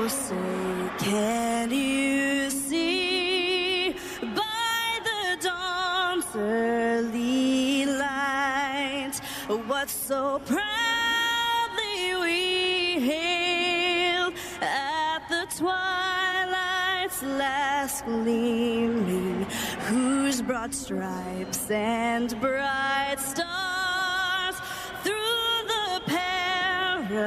say, can you see by the dawn's early light what so proudly we hailed at the twilight's last gleaming, whose broad stripes and bright stars through the perilous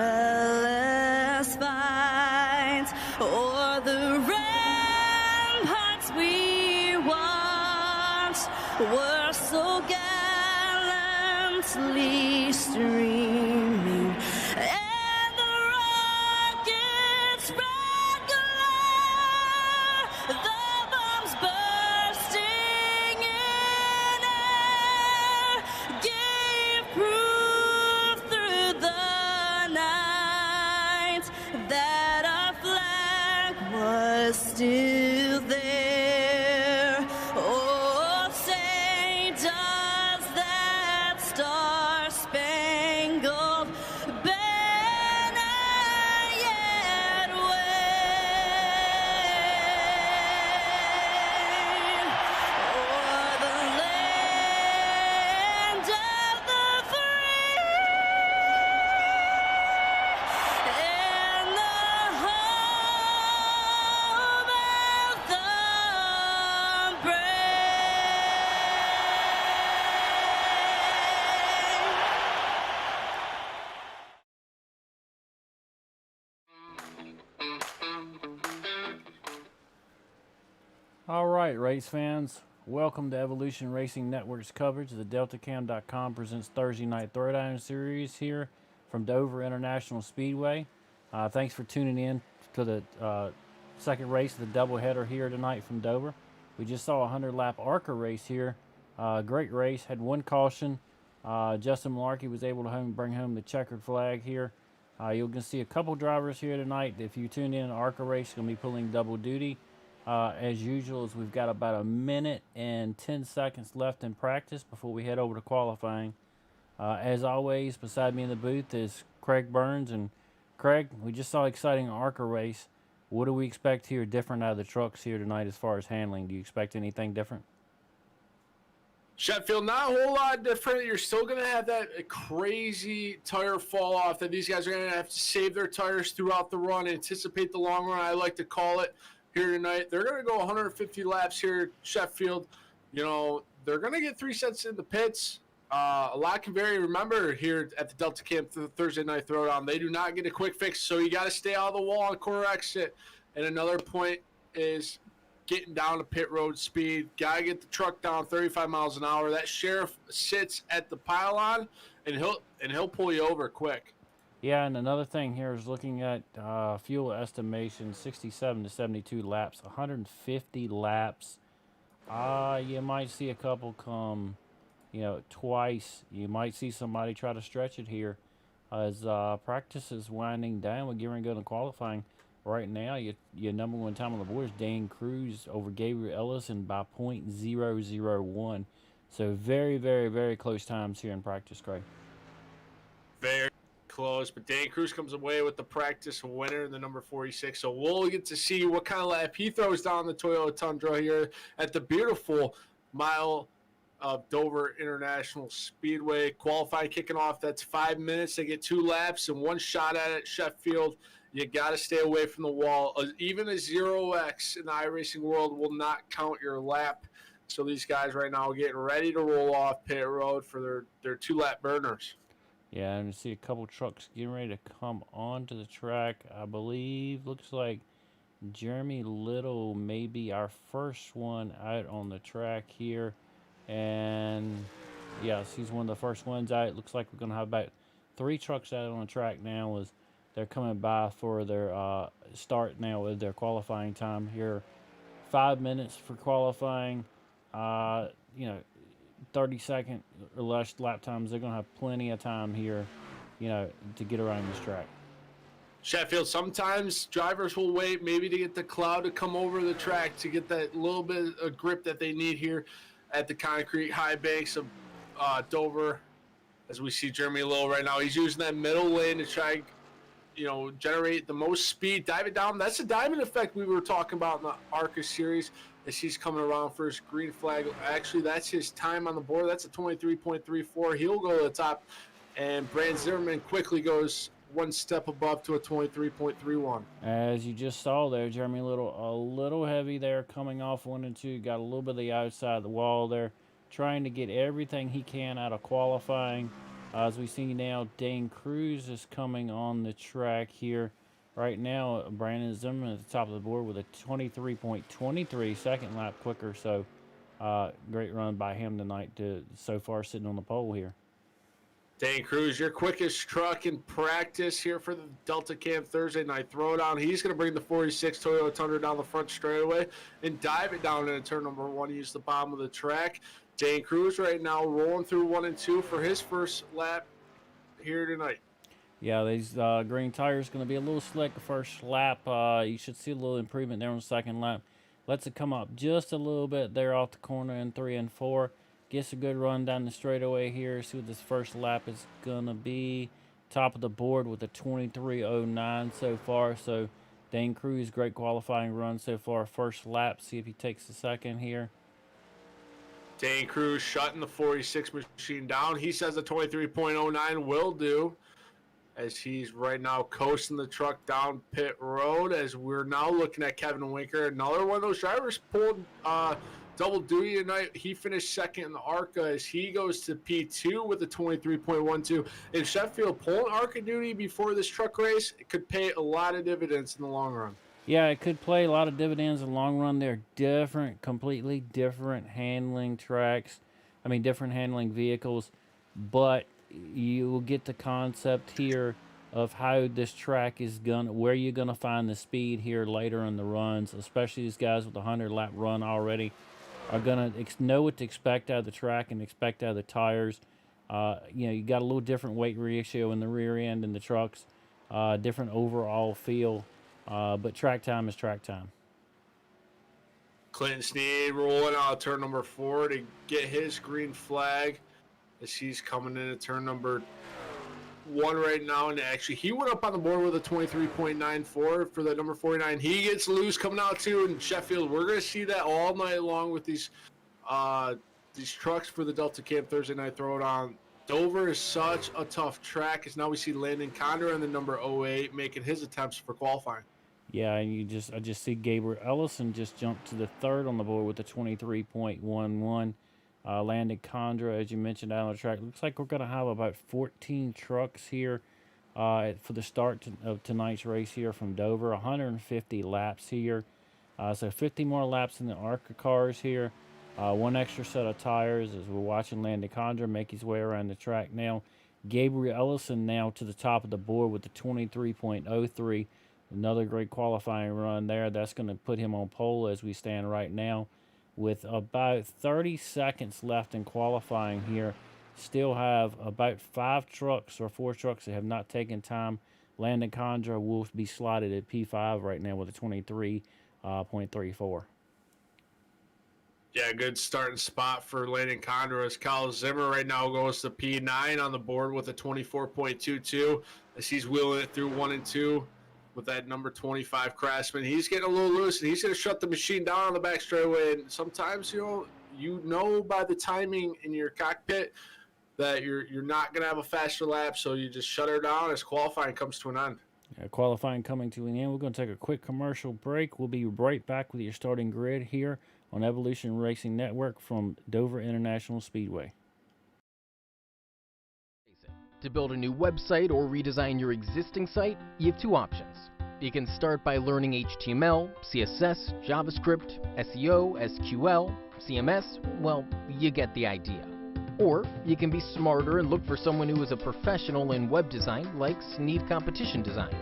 fight o'er the ramparts we watched were so gallantly streaming, and the rockets' red glare, the bombs bursting in air, gave proof through the night that our flag was still there. Oh, say does that star-spangled banner yet wave o'er the land of the free and the home of the brave. All right, race fans, welcome to Evolution Racing Network's coverage of the DeltaCam.com presents Thursday Night Throwdown series here from Dover International Speedway. Thanks for tuning in to the second race of the doubleheader here tonight from Dover. We just saw a 100-lap ARCA race here. Great race, had one caution. Justin Malarkey was able to bring home the checkered flag here. You're going to see a couple drivers here tonight. If you tuned in an ARCA race, going to be pulling double duty. As usual, as we've got about a minute and 10 seconds left in practice before we head over to qualifying. As always, beside me in the booth is Craig Burns. And Craig, we just saw an exciting ARCA race. What do we expect here different out of the trucks here tonight as far as handling? Do you expect anything different? Sheffield, not a whole lot different. You're still going to have that crazy tire fall off that these guys are going to have to save their tires throughout the run, anticipate the long run, I like to call it, here tonight. They're going to go 150 laps here at Sheffield. You know, they're going to get 3 sets in the pits. A lot can vary. Remember, here at the Delta Camp Thursday Night Throwdown, they do not get a quick fix, so you got to stay out of the wall on corner exit. And another point is getting down to pit road speed. Got to get the truck down 35 miles an hour. That sheriff sits at the pylon, and he'll pull you over quick. Yeah, and another thing here is looking at fuel estimation, 67 to 72 laps, 150 laps. You might see a couple come, twice. You might see somebody try to stretch it here. As practice is winding down, we're getting ready to go to qualifying. Right now, your number one time on the board is Dan Cruz over Gabriel Ellison by .001. So very, very, very close times here in practice, Craig. Very close, but Dan Cruz comes away with the practice winner, the number 46. So we'll get to see what kind of lap he throws down the Toyota Tundra here at the beautiful mile of Dover International Speedway. Qualifying kicking off. That's 5 minutes. They get 2 laps and 1 shot at it. Sheffield, you got to stay away from the wall. Even a 0x in the iRacing world will not count your lap. So these guys right now are getting ready to roll off pit road for their 2-lap burners. Yeah, and you see a couple trucks getting ready to come onto the track. I believe, looks like Jeremy Little may be our first one out on the track here. And yes, he's one of the first ones out. It looks like we're going to have about 3 trucks out on the track now as they're coming by for their start now with their qualifying time here. 5 minutes for qualifying. 30-second or less lap times. They're going to have plenty of time here, to get around this track. Sheffield, sometimes drivers will wait maybe to get the cloud to come over the track to get that little bit of grip that they need here at the concrete high banks of Dover. As we see Jeremy Little right now, he's using that middle lane to try, generate the most speed. Dive it down. That's the diamond effect we were talking about in the ARCA series as he's coming around for his green flag. Actually, that's his time on the board. That's a 23.34. He'll go to the top, and Brand Zimmerman quickly goes one step above to a 23.31. As you just saw there, Jeremy, a little heavy there coming off 1 and 2. Got a little bit of the outside of the wall there, trying to get everything he can out of qualifying. As we see now, Dane Cruz is coming on the track here. Right now, Brandon Zimmerman at the top of the board with a 23.23 second lap quicker. So, great run by him tonight so far sitting on the pole here. Dane Cruz, your quickest truck in practice here for the Delta Cam Thursday night throwdown. He's going to bring the 46 Toyota Tundra down the front straightaway and dive it down into turn number 1. Use the bottom of the track. Dane Cruz right now rolling through 1 and 2 for his first lap here tonight. Yeah, these green tires going to be a little slick the first lap. You should see a little improvement there on the second lap. Lets it come up just a little bit there off the corner in 3 and 4. Gets a good run down the straightaway here. See what this first lap is going to be. Top of the board with a 23.09 so far. So Dane Cruz, great qualifying run so far. First lap, see if he takes the second here. Dane Cruz shutting the 46 machine down. He says the 23.09 will do, as he's right now coasting the truck down pit road, as we're now looking at Kevin Winker. Another one of those drivers pulled double duty tonight. He finished second in the ARCA as he goes to P2 with a 23.12. In Sheffield, pulling ARCA duty before this truck race, it could pay a lot of dividends in the long run. Yeah, it could play a lot of dividends in the long run. They're completely different handling tracks. Different handling vehicles. But you will get the concept here of how this track is where you're gonna find the speed here later in the runs. Especially these guys with a 100-lap run already are gonna know what to expect out of the track and expect out of the tires. You got a little different weight ratio in the rear end in the trucks, different overall feel. But track time is track time. Clinton Snead rolling out turn number 4 to get his green flag as he's coming into turn number 1 right now. And actually, he went up on the board with a 23.94 for the number 49. He gets loose coming out too in Sheffield. We're going to see that all night long with these trucks for the Delta Cam Thursday night throwdown. Dover is such a tough track as now we see Landon Condor in the number 08 making his attempts for qualifying. Yeah, and I just see Gabriel Ellison just jumped to the 3rd on the board with a 23.11. Landon Condor, as you mentioned, out on the track. Looks like we're going to have about 14 trucks here for the start of tonight's race here from Dover. 150 laps here. So 50 more laps in the ARCA cars here. One extra set of tires as we're watching Landon Condor make his way around the track now. Gabriel Ellison now to the top of the board with the 23.03. Another great qualifying run there. That's going to put him on pole as we stand right now with about 30 seconds left in qualifying here. Still have about 4 trucks that have not taken time. Landon Condor will be slotted at P5 right now with a 23.34. Yeah, good starting spot for Landon Condor as Kyle Zimmer right now goes to P9 on the board with a 24.22 as he's wheeling it through 1 and 2 with that number 25 Craftsman. He's getting a little loose, and he's going to shut the machine down on the back straightaway. And sometimes, you know by the timing in your cockpit that you're not going to have a faster lap, so you just shut her down as qualifying comes to an end. Yeah, qualifying coming to an end. We're going to take a quick commercial break. We'll be right back with your starting grid here on Evolution Racing Network from Dover International Speedway. To build a new website or redesign your existing site, you have 2 options. You can start by learning HTML, CSS, JavaScript, SEO, SQL, CMS, well, you get the idea. Or you can be smarter and look for someone who is a professional in web design like Snead Competition Design.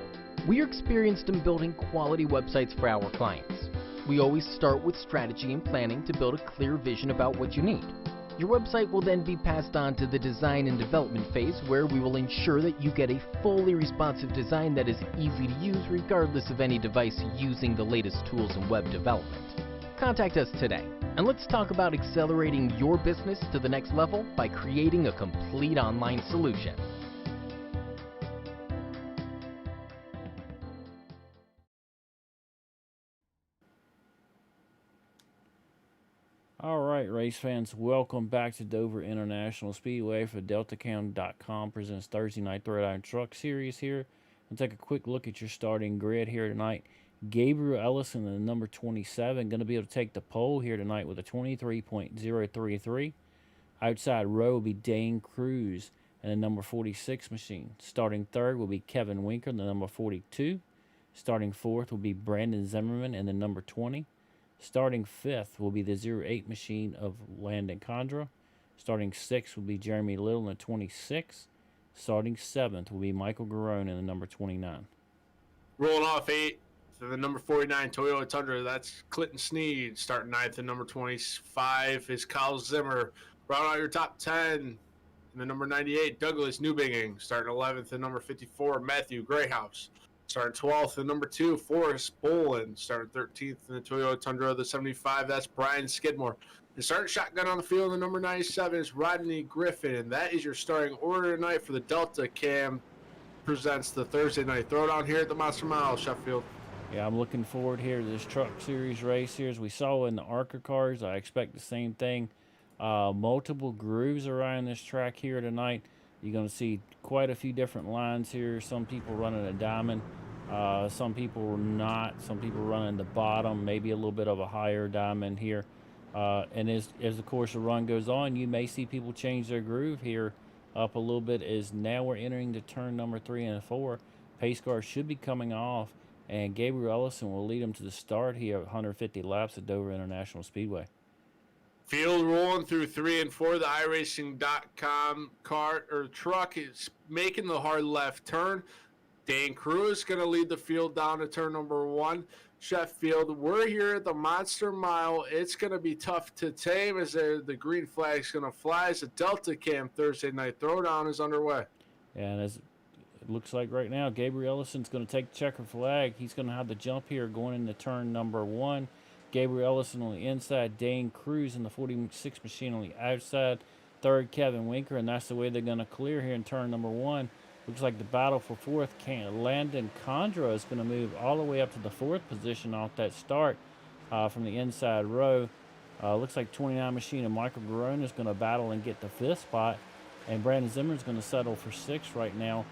We are experienced in building quality websites for our clients. We always start with strategy and planning to build a clear vision about what you need. Your website will then be passed on to the design and development phase, where we will ensure that you get a fully responsive design that is easy to use regardless of any device using the latest tools in web development. Contact us today, and let's talk about accelerating your business to the next level by creating a complete online solution. All right, race fans, welcome back to Dover International Speedway for DeltaCam.com presents Thursday Night Throwdown Truck Series here. We'll take a quick look at your starting grid here tonight. Gabriel Ellison, the number 27, going to be able to take the pole here tonight with a 23.033. Outside row will be Dane Cruz and the number 46 machine. Starting third will be Kevin Winker, the number 42. Starting fourth will be Brandon Zimmerman and the number 20. Starting fifth will be the 08 machine of Landon Condor. Starting sixth will be Jeremy Little in the 26. Starting seventh will be Michael Garone in the number 29. Rolling off 8 to the number 49 Toyota Tundra. That's Clinton Snead. Starting ninth and number 25 is Kyle Zimmer. Round out your top 10. In the number 98, Douglas Newbinging. Starting 11th and number 54, Matthew Greyhouse. Starting 12th and number 2, Forrest Boland. Starting 13th in the Toyota Tundra of the 75, that's Brian Skidmore. And starting shotgun on the field, the number 97 is Rodney Griffin. And that is your starting order tonight for the Delta Cam presents the Thursday Night Throwdown here at the Monster Mile, Sheffield. Yeah, I'm looking forward here to this Truck Series race here. As we saw in the ARCA cars, I expect the same thing. Multiple grooves around this track here tonight. You're going to see quite a few different lines here. Some people running a diamond, some people not. Some people running the bottom, maybe a little bit of a higher diamond here. And as of course the run goes on, you may see people change their groove here up a little bit. As now we're entering the turn number 3 and 4. Pace cars should be coming off, and Gabriel Ellison will lead them to the start here at 150 laps at Dover International Speedway. Field rolling through 3 and 4. The iRacing.com car or truck is making the hard left turn. Dane Cruz going to lead the field down to turn number 1. Sheffield, we're here at the Monster Mile. It's going to be tough to tame as the green flag's going to fly as the Delta Cam Thursday Night Throwdown is underway. And as it looks like right now, Gabriel Ellison's going to take the checker flag. He's going to have the jump here going into turn number 1. Gabriel Ellison on the inside, Dane Cruz in the 46 machine on the outside, third Kevin Winker, and that's the way they're going to clear here in turn number 1. Looks like the battle for fourth, Landon Condor is going to move all the way up to the 4th position off that start from the inside row. Looks like 29 machine and Michael Garone is going to battle and get the 5th spot, and Brandon Zimmer is going to settle for 6th right now.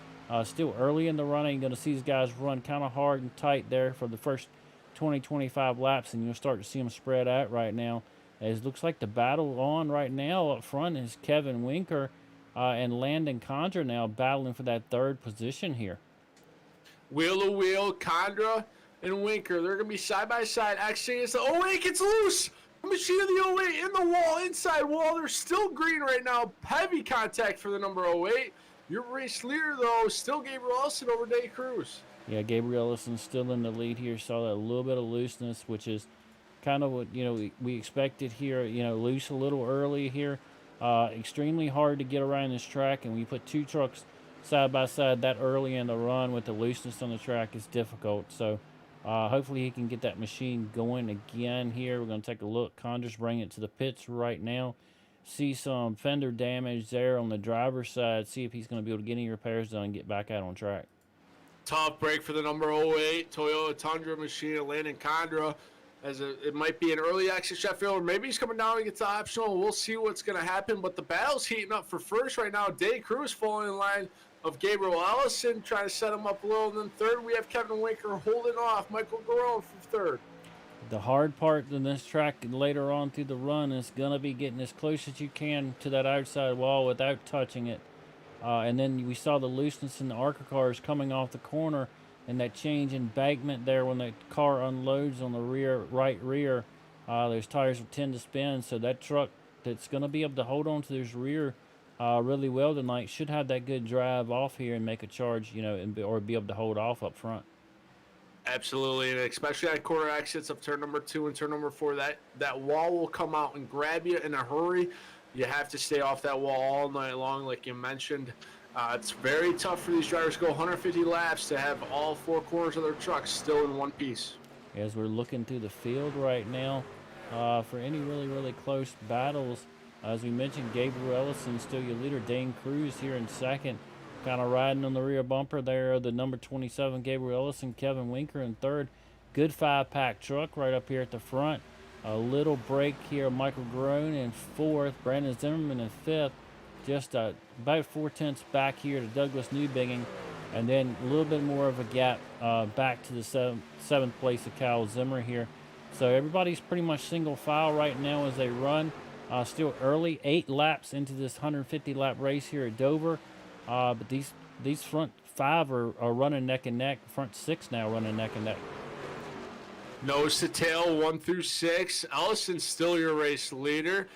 Still early in the running, going to see these guys run kind of hard and tight there for the first 20-25 laps, and you'll start to see them spread out right now. As it looks like the battle on right now up front is Kevin Winker and Landon Condor now battling for that 3rd position here. Wheel to wheel, Condra and Winker. They're going to be side by side. Actually, it's the 08 gets loose. The machine of the 08 in the wall, inside wall. They're still green right now. Heavy contact for the number 08. Your race leader, though, still Gabriel Ellison over Dane Cruz. Yeah, Gabriel Ellison still in the lead here. Saw that a little bit of looseness, which is kind of what we expected here. Loose a little early here. Extremely hard to get around this track, and when you put 2 trucks side by side that early in the run with the looseness on the track, is difficult. So hopefully he can get that machine going again here. We're going to take a look. Condor's bringing it to the pits right now. See some fender damage there on the driver's side. See if he's going to be able to get any repairs done and get back out on track. Tough break for the number 08 Toyota Tundra machine of Landon Condor. It might be an early exit Sheffield, or maybe he's coming down and gets the optional. We'll see what's going to happen, but the battle's heating up for first right now. Dane Cruz falling in line of Gabriel Ellison, trying to set him up a little. And then third, we have Kevin Winker holding off Michael Garone for third. The hard part in this track later on through the run is going to be getting as close as you can to that outside wall without touching it. And then we saw the looseness in the ARCA cars coming off the corner, and that change in embankment there when the car unloads on the right rear. Those tires will tend to spin, so that truck that's going to be able to hold on to this rear really well tonight should have that good drive off here and make a charge, or be able to hold off up front. Absolutely, and especially at corner exits of turn number 2 and turn number 4, that wall will come out and grab you in a hurry. You have to stay off that wall all night long, like you mentioned. It's very tough for these drivers to go 150 laps to have all 4 corners of their trucks still in one piece. As we're looking through the field right now for any really, really close battles, as we mentioned, Gabriel Ellison still your leader. Dane Cruz here in second, kind of riding on the rear bumper there. The number 27, Gabriel Ellison, Kevin Winker in third. Good 5-pack truck right up here at the front. A little break here. Michael Garone in fourth. Brandon Zimmerman in fifth. Just about 4/10 back here to Douglas Newbigging. And then a little bit more of a gap back to the seventh place of Kyle Zimmer here. So everybody's pretty much single file right now as they run. Still early, 8 laps into this 150-lap race here at Dover. But these front 5 are running neck and neck. Front 6 now running neck and neck. Nose to tail, 1 through 6. Ellison's still your race leader,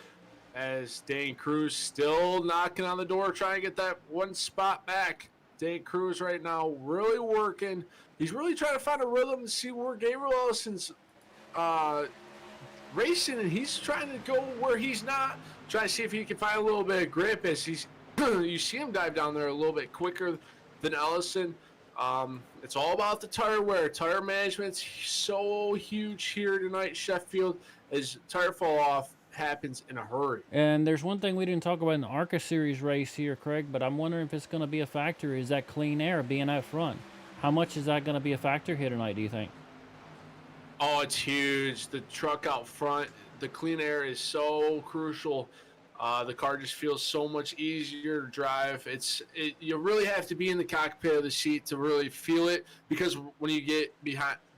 as Dane Cruz still knocking on the door, trying to get that one spot back. Dane Cruz right now really working. He's really trying to find a rhythm to see where Gabriel Ellison's racing, and he's trying to go where he's not, trying to see if he can find a little bit of grip as he's you see him dive down there a little bit quicker than Ellison. It's all about the tire wear. Tire management's so huge here tonight, Sheffield, as tire fall off happens in a hurry. And there's one thing we didn't talk about in the ARCA Series race here, Craig, but I'm wondering if it's going to be a factor, is that clean air being out front. How much is that going to be a factor here tonight, do you think? Oh, it's huge. The truck out front, the clean air is so crucial. The car just feels so much easier to drive. You really have to be in the cockpit of the seat to really feel it, because when you get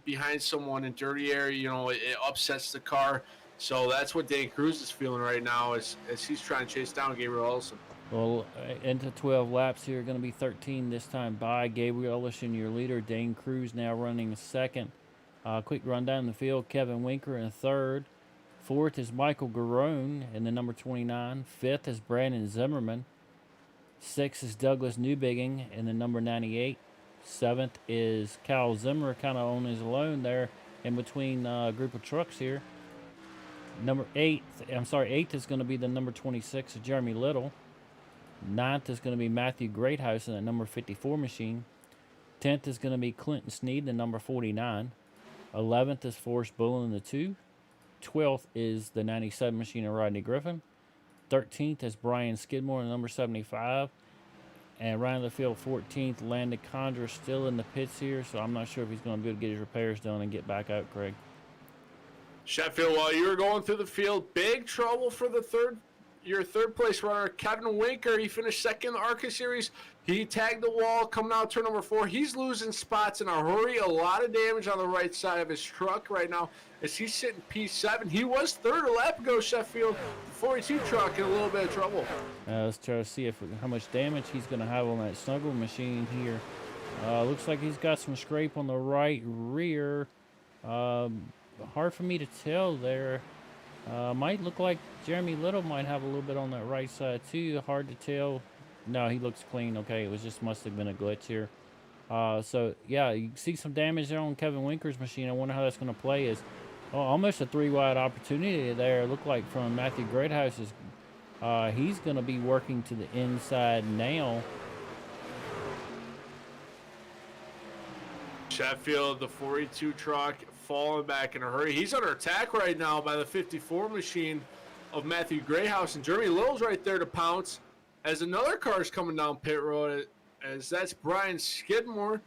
behind someone in dirty air, it upsets the car. So that's what Dane Cruz is feeling right now as he's trying to chase down Gabriel Ellison. Well, into 12 laps here, going to be 13 this time by Gabriel Ellison, your leader. Dane Cruz now running second. Quick run down the field. Kevin Winker in third. Fourth is Michael Garone in the number 29. Fifth is Brandon Zimmerman. Sixth is Douglas Newbigging in the number 98. Seventh is Kyle Zimmer, kind of on his own there in between a group of trucks here. Eighth is going to be the number 26 of Jeremy Little. Ninth is going to be Matthew Greathouse in the number 54 machine. 10th is going to be Clinton Snead, the number 49. 11th is Forrest Bullen in the 2. 12th is the 97 machine of Rodney Griffin. 13th is Brian Skidmore in the number 75. And right in the field, 14th, Landon Condor still in the pits here, so I'm not sure if he's going to be able to get his repairs done and get back out, Craig. Sheffield, while you were going through the field, big trouble for your third place runner, Kevin Winker. He finished second in the ARCA Series. He tagged the wall coming out turn number 4. He's losing spots in a hurry. A lot of damage on the right side of his truck right now as he's sitting P7. He was third a lap ago, Sheffield. The 42 truck in a little bit of trouble. Let's try to see how much damage he's going to have on that snuggle machine here. Looks like he's got some scrape on the right rear. Hard for me to tell there. Might look like Jeremy Little might have a little bit on that right side too. Hard to tell. No, he looks clean. Okay, it was just must have been a glitch here. So yeah, you see some damage there on Kevin Winker's machine. I wonder how that's going to play. Is almost a 3-wide opportunity there. Look like from Matthew Greathouse's. He's going to be working to the inside now. Sheffield, the 42 truck, falling back in a hurry. He's under attack right now by the 54 machine of Matthew Greyhouse, and Jeremy Little's right there to pounce as another car is coming down pit road, as that's Brian Skidmore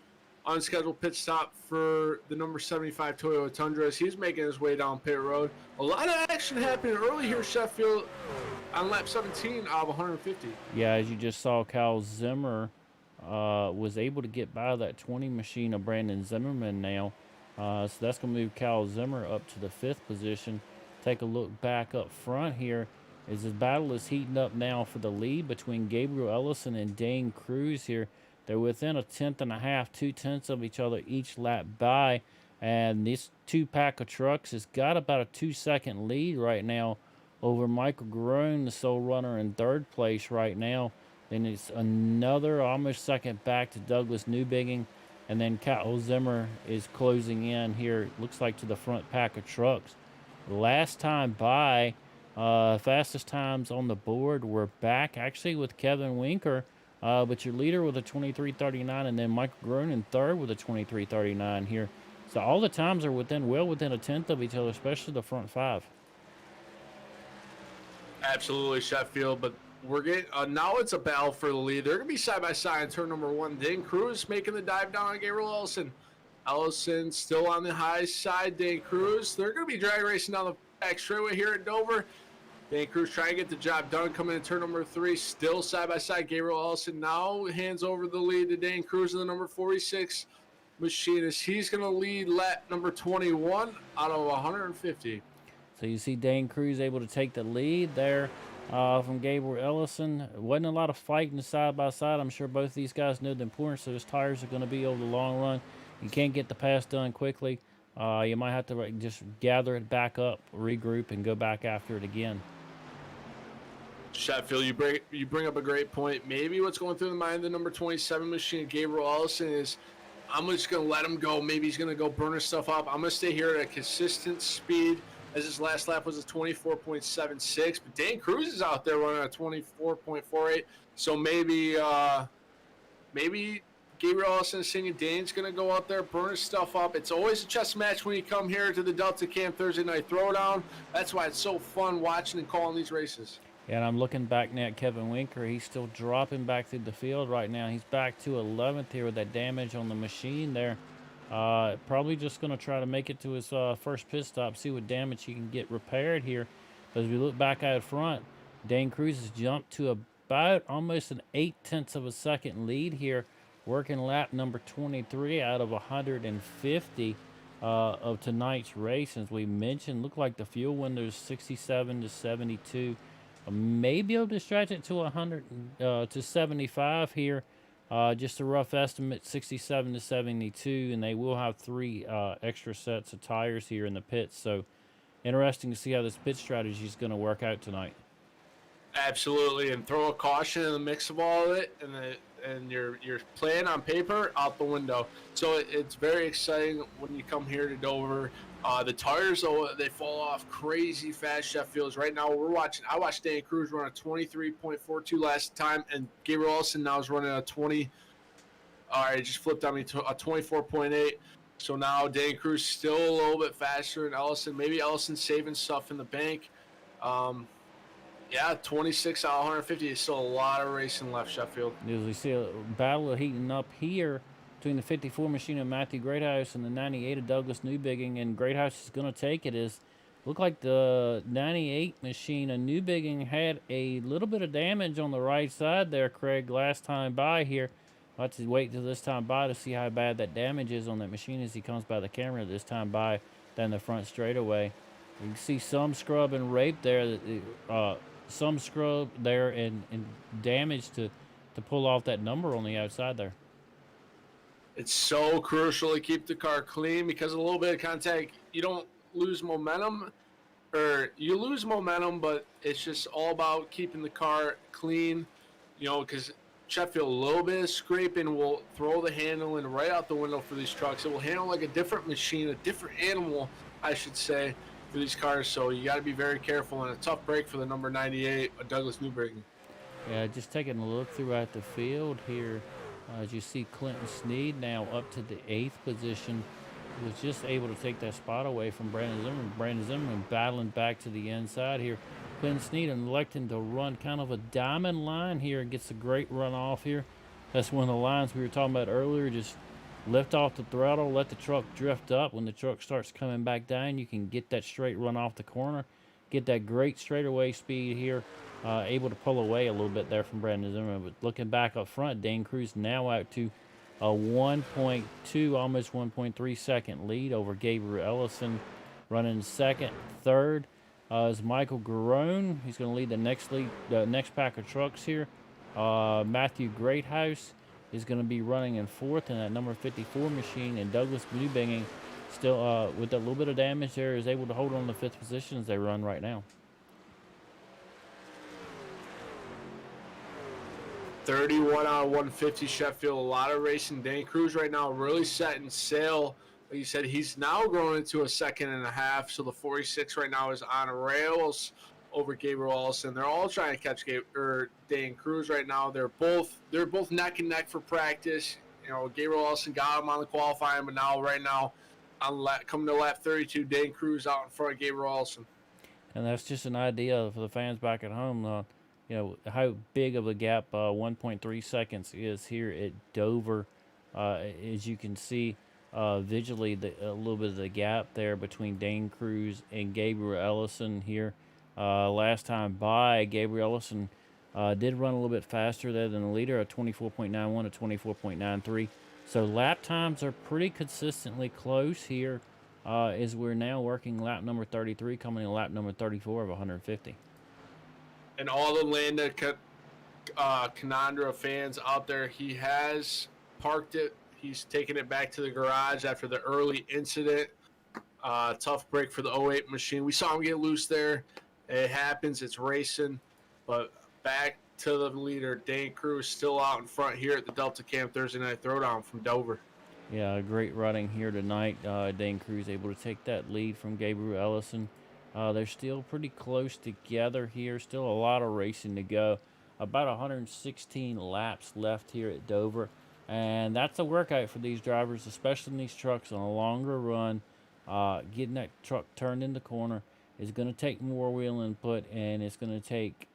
on scheduled pit stop for the number 75 Toyota Tundra as he's making his way down pit road. A lot of action happening early here, Sheffield, on lap 17 out of 150. Yeah, as you just saw, Kyle Zimmer was able to get by that 20 machine of Brandon Zimmerman now. So that's going to move Kyle Zimmer up to the 5th position. Take a look back up front here as this battle is heating up now for the lead between Gabriel Ellison and Dane Cruz here. They're within a 1/10 and a half, 2/10 of each other each lap by. And this 2-pack of trucks has got about a 2-second lead right now over Michael Garone, the sole runner in 3rd place right now. Then it's another almost second back to Douglas Newbigging. And then Kyle Zimmer is closing in here, looks like to the front pack of trucks. Last time by, fastest times on the board were back actually with Kevin Winker. But your leader with a 23:39, and then Michael Garone in 3rd with a 23:39 here. So all the times are well within a 1/10 of each other, especially the front 5. Absolutely, Sheffield, but we're getting now it's a battle for the lead. They're going to be side by side in turn number 1. Dane Cruz making the dive down on Gabriel Ellison. Ellison still on the high side. Dane Cruz, they're going to be drag racing down the straightaway here at Dover. Dane Cruz trying to get the job done, coming in turn number 3, still side by side. Gabriel Ellison now hands over the lead to Dane Cruz in the number 46 machinist. He's going to lead lap number 21 out of 150. So you see Dane Cruz able to take the lead there from Gabriel Ellison. Wasn't a lot of fighting side by side. I'm sure both of these guys know the importance of those tires are going to be over the long run. You can't get the pass done quickly. You might have to just gather it back up, regroup, and go back after it again. Sheffield, you bring up a great point. Maybe what's going through the mind of the number 27 machine, Gabriel Ellison, is I'm just going to let him go. Maybe he's going to go burn his stuff up. I'm going to stay here at a consistent speed, as his last lap was a 24.76. But Dane Cruz is out there running a 24.48. So maybe Gabriel Ellison is thinking Dane's going to go out there, burn his stuff up. It's always a chess match when you come here to the Delta Cam Thursday Night Throwdown. That's why it's so fun watching and calling these races. And I'm looking back now at Kevin Winker. He's still dropping back through the field right now. He's back to 11th here with that damage on the machine there. Probably just going to try to make it to his first pit stop, see what damage he can get repaired here. But as we look back out front, Dane Cruz has jumped to about almost an 0.8 of a second lead here, working lap number 23 out of 150 of tonight's race. As we mentioned, looked like the fuel window is 67 to 72. Maybe able to stretch it to 100 to 75 here. Just a rough estimate, 67 to 72, and they will have 3 extra sets of tires here in the pits. So interesting to see how this pit strategy is going to work out tonight. Absolutely, and throw a caution in the mix of all of it, and your plan on paper out the window. So it's very exciting when you come here to Dover. The tires, though, they fall off crazy fast, Sheffield. Right now, I watched Dane Cruz run a 23.42 last time, and Gabriel Ellison now is running a 20. All right, it just flipped on me to a 24.8. So now Dane Cruz still a little bit faster than Ellison. Maybe Ellison saving stuff in the bank. Yeah, 26 out of 150 is still a lot of racing left, Sheffield. As we see a battle heating up here between the 54 machine of Matthew Greathouse and the 98 of Douglas Newbigging, and Greathouse is going to take it. Look like the 98 machine of Newbigging had a little bit of damage on the right side there, Craig, last time by here. I'll have to wait till this time by to see how bad that damage is on that machine as he comes by the camera this time by down the front straightaway. You can see some scrub and rape there, some scrub there and damage to pull off that number on the outside there. It's so crucial to keep the car clean because a little bit of contact, you don't lose momentum, or you lose momentum, but it's just all about keeping the car clean, because Sheffield, a little bit of scraping will throw the handling right out the window for these trucks. It will handle like a different machine, a different animal, I should say, for these cars. So you got to be very careful, and a tough break for the number 98, Douglas Newbigging. Yeah, just taking a look throughout the field here. As you see, Clinton Snead now up to the 8th position, was just able to take that spot away from Brandon Zimmer. Brandon Zimmer battling back to the inside here. Clinton Snead electing to run kind of a diamond line here and gets a great run off here. That's one of the lines we were talking about earlier. Just lift off the throttle, let the truck drift up. When the truck starts coming back down, you can get that straight run off the corner, get that great straightaway speed here. Able to pull away a little bit there from Brandon Zimmer. But looking back up front, Dane Cruz now out to a 1.2, almost 1.3 second lead over Gabriel Ellison. Running second, third is Michael Garone. He's going to lead the next pack of trucks here. Matthew Greathouse is going to be running in fourth in that number 54 machine. And Douglas Newbigging, still with a little bit of damage there, is able to hold on to 5th position as they run right now. 31 out of 150, Sheffield. A lot of racing. Dane Cruz right now really setting sail. Like you said, he's now growing into a 2.5 seconds. So the 46 right now is on rails over Gabriel Ellison. They're all trying to catch Dane Cruz right now. They're both neck and neck for practice. Gabriel Ellison got him on the qualifying, but right now, coming to lap 32, Dane Cruz out in front of Gabriel Ellison. And that's just an idea for the fans back at home. How big of a gap 1.3 seconds is here at Dover. As you can see, visually a little bit of the gap there between Dane Cruz and Gabriel Ellison here. Last time by, Gabriel Ellison did run a little bit faster there than the leader, a 24.91 to 24.93. So lap times are pretty consistently close here as we're now working lap number 33, coming in lap number 34 of 150. And all the Landon Condor fans out there, he has parked it. He's taking it back to the garage after the early incident. Tough break for the 08 machine. We saw him get loose there. It happens. It's racing. But back to the leader. Dane Cruz still out in front here at the Delta Cam Thursday Night Throwdown from Dover. Yeah, great running here tonight. Dane Cruz able to take that lead from Gabriel Ellison. They're still pretty close together here. Still a lot of racing to go. About 116 laps left here at Dover. And that's a workout for these drivers, especially in these trucks on a longer run. Getting that truck turned in the corner is going to take more wheel input, and it's going to take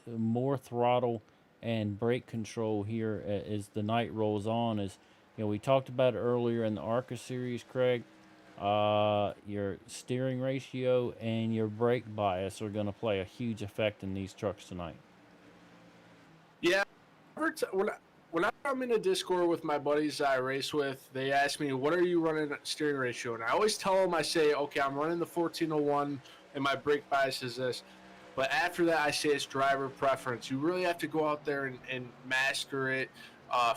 more throttle and brake control here as the night rolls on. As you know, we talked about it earlier in the ARCA series, Craig. Your steering ratio and your brake bias are going to play a huge effect in these trucks tonight. Yeah, when I'm in a Discord with my buddies I race with, they ask me, what are you running at steering ratio? And I always tell them, I say, okay, I'm running the 1401 and my brake bias is this. But after that, I say it's driver preference. You really have to go out there and master it,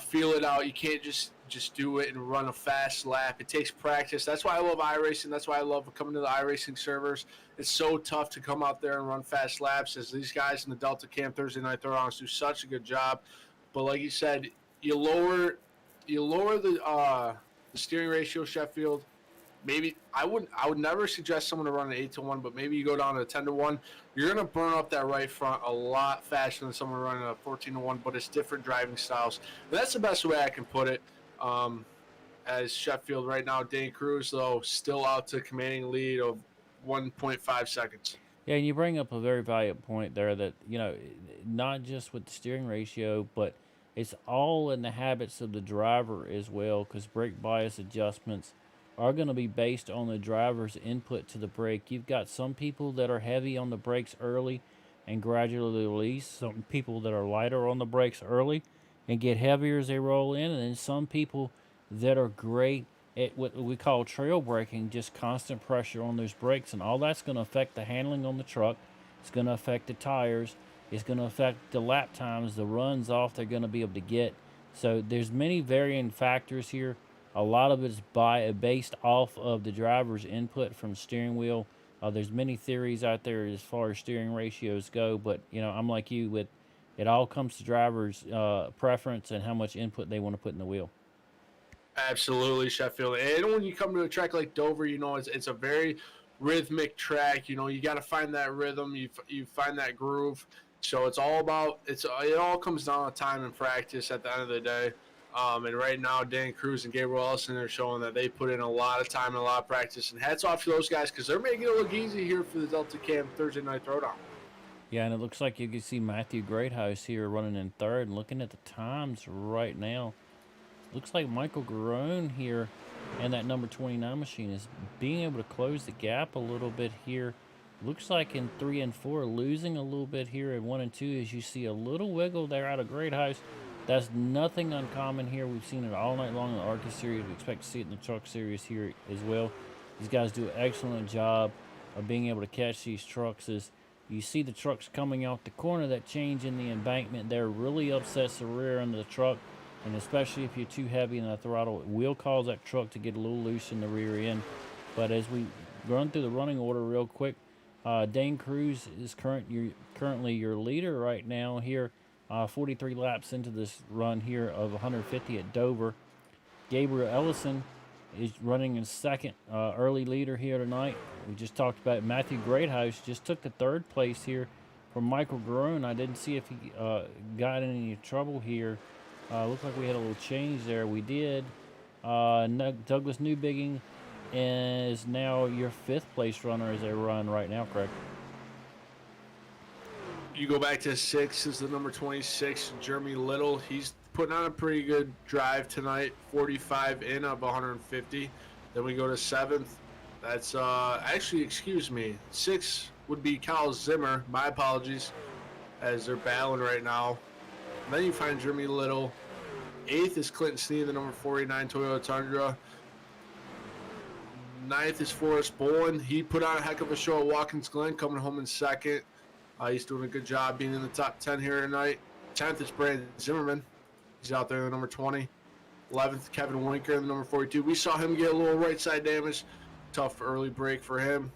feel it out. You can't just do it and run a fast lap. It takes practice. That's why I love iRacing. That's why I love coming to the iRacing servers. It's so tough to come out there and run fast laps, as these guys in the Delta Cam Thursday Night Throwdowns do such a good job. But like you said, you lower the steering ratio, Sheffield. Maybe I would never suggest someone to run an 8-1, but maybe you go down to a 10-1. You're gonna burn up that right front a lot faster than someone running a 14-1. But it's different driving styles. And that's the best way I can put it. As Sheffield right now, Dane Cruz though still out to commanding lead of 1.5 seconds. Yeah, and you bring up a very valuable point there that, you know, not just with the steering ratio, but it's all in the habits of the driver as well, because brake bias adjustments are going to be based on the driver's input to the brake. You've got some people that are heavy on the brakes early and gradually release, some people that are lighter on the brakes early and get heavier as they roll in, and then some people that are great at what we call trail braking, just constant pressure on those brakes, and all that's going to affect the handling on the truck. It's going to affect the tires. It's going to affect the lap times, the runs off they're going to be able to get. So there's many varying factors here. A lot of it's based off of the driver's input from steering wheel. There's many theories out there as far as steering ratios go, but you know, I'm like you, with it all comes to driver's preference and how much input they want to put in the wheel. Absolutely, Sheffield. And when you come to a track like Dover, you know, it's a very rhythmic track. You know, you got to find that rhythm. You find that groove. So it's all about it all comes down to time and practice at the end of the day. And right now, Dane Cruz and Gabriel Ellison are showing that they put in a lot of time and a lot of practice. And hats off to those guys, because they're making it look easy here for the Delta Cam Thursday Night Throwdown. Yeah, and it looks like you can see Matthew Greathouse here running in third. And looking at the times right now, looks like Michael Garone here and that number 29 machine is being able to close the gap a little bit here. Looks like in 3 and 4, losing a little bit here in 1 and 2, as you see a little wiggle there out of Greathouse. That's nothing uncommon here. We've seen it all night long in the ARCA series. We expect to see it in the truck series here as well. These guys do an excellent job of being able to catch these trucks. As you see the trucks coming out the corner, that change in the embankment there really upsets the rear end of the truck. And especially if you're too heavy in the throttle, it will cause that truck to get a little loose in the rear end. But as we run through the running order real quick, Dane Cruz is currently your leader right now here, 43 laps into this run here of 150 at Dover. Gabriel Ellison is running in second, early leader here tonight. We just talked about Matthew Greathouse just took the third place here from Michael Garone. I didn't see if he got in any trouble here. Looked like we had a little change there. We did. Douglas Newbigging is now your 5th place runner as they run right now, correct? You go back to 6 is the number 26, Jeremy Little. putting on a pretty good drive tonight, 45 in of 150. Then we go to 7th. That's actually, excuse me, 6 would be Kyle Zimmer. My apologies, as they're battling right now. And then you find Jeremy Little. 8th is Clinton Snead, the number 49 Toyota Tundra. 9th is Forrest Bolin. He put on a heck of a show at Watkins Glen, coming home in 2nd. He's doing a good job being in the top 10 here tonight. 10th is Brandon Zimmerman. He's out there in the number 20. 11th, Kevin Winker in the number 42. We saw him get a little right side damage. Tough early break for him.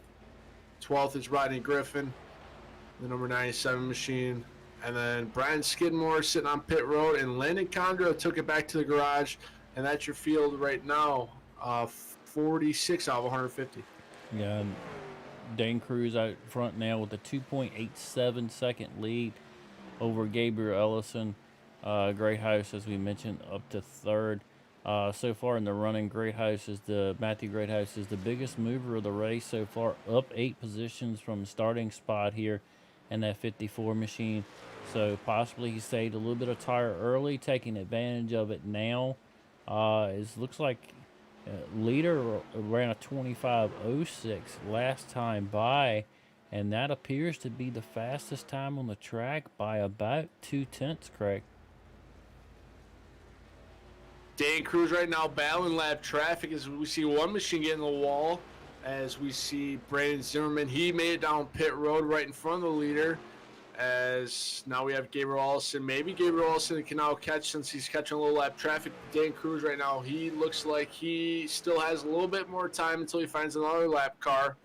12th is Rodney Griffin, the number 97 machine. And then Brian Skidmore sitting on pit road. And Landon Condor took it back to the garage. And that's your field right now. 46 out of 150. Yeah, Dane Cruz out front now with a 2.87 second lead over Gabriel Ellison. Greathouse, as we mentioned, up to 3rd. So far in the running, Matthew Greathouse is the biggest mover of the race so far, up 8 positions from the starting spot here in that 54 machine. So possibly he saved a little bit of tire early, taking advantage of it now. It looks like leader ran a 25.06 last time by, and that appears to be the fastest time on the track by about 0.2, Craig. Dane Cruz right now battling lap traffic as we see one machine getting the wall. As we see Brandon Zimmerman, he made it down pit road right in front of the leader. As now we have Gabriel Allison. Maybe Gabriel Allison can now catch since he's catching a little lap traffic. Dane Cruz right now, he looks like he still has a little bit more time until he finds another lap car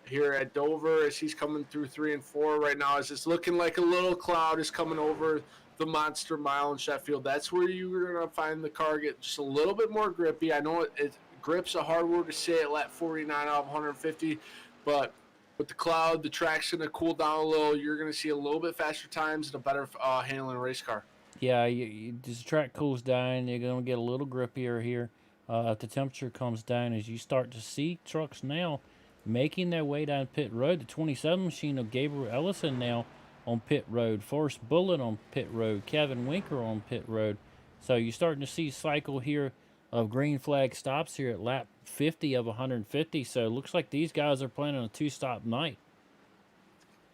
here at Dover as he's coming through 3 and 4 right now. As it's looking like a little cloud is coming over the Monster Mile in Sheffield. That's where you're going to find the car get just a little bit more grippy. I know it grip's a hard word to say at lap 49 out of 150, but with the cloud, the track's going to cool down a little. You're going to see a little bit faster times and a better handling race car. Yeah, as the track cools down, you're going to get a little grippier here. If the temperature comes down, as you start to see trucks now making their way down pit road. The 27 machine of Gabriel Ellison now on pit road. Forrest Bullitt on pit road. Kevin Winker on pit road. So you're starting to see a cycle here of green flag stops here at lap 50 of 150. So it looks like these guys are planning a 2-stop night.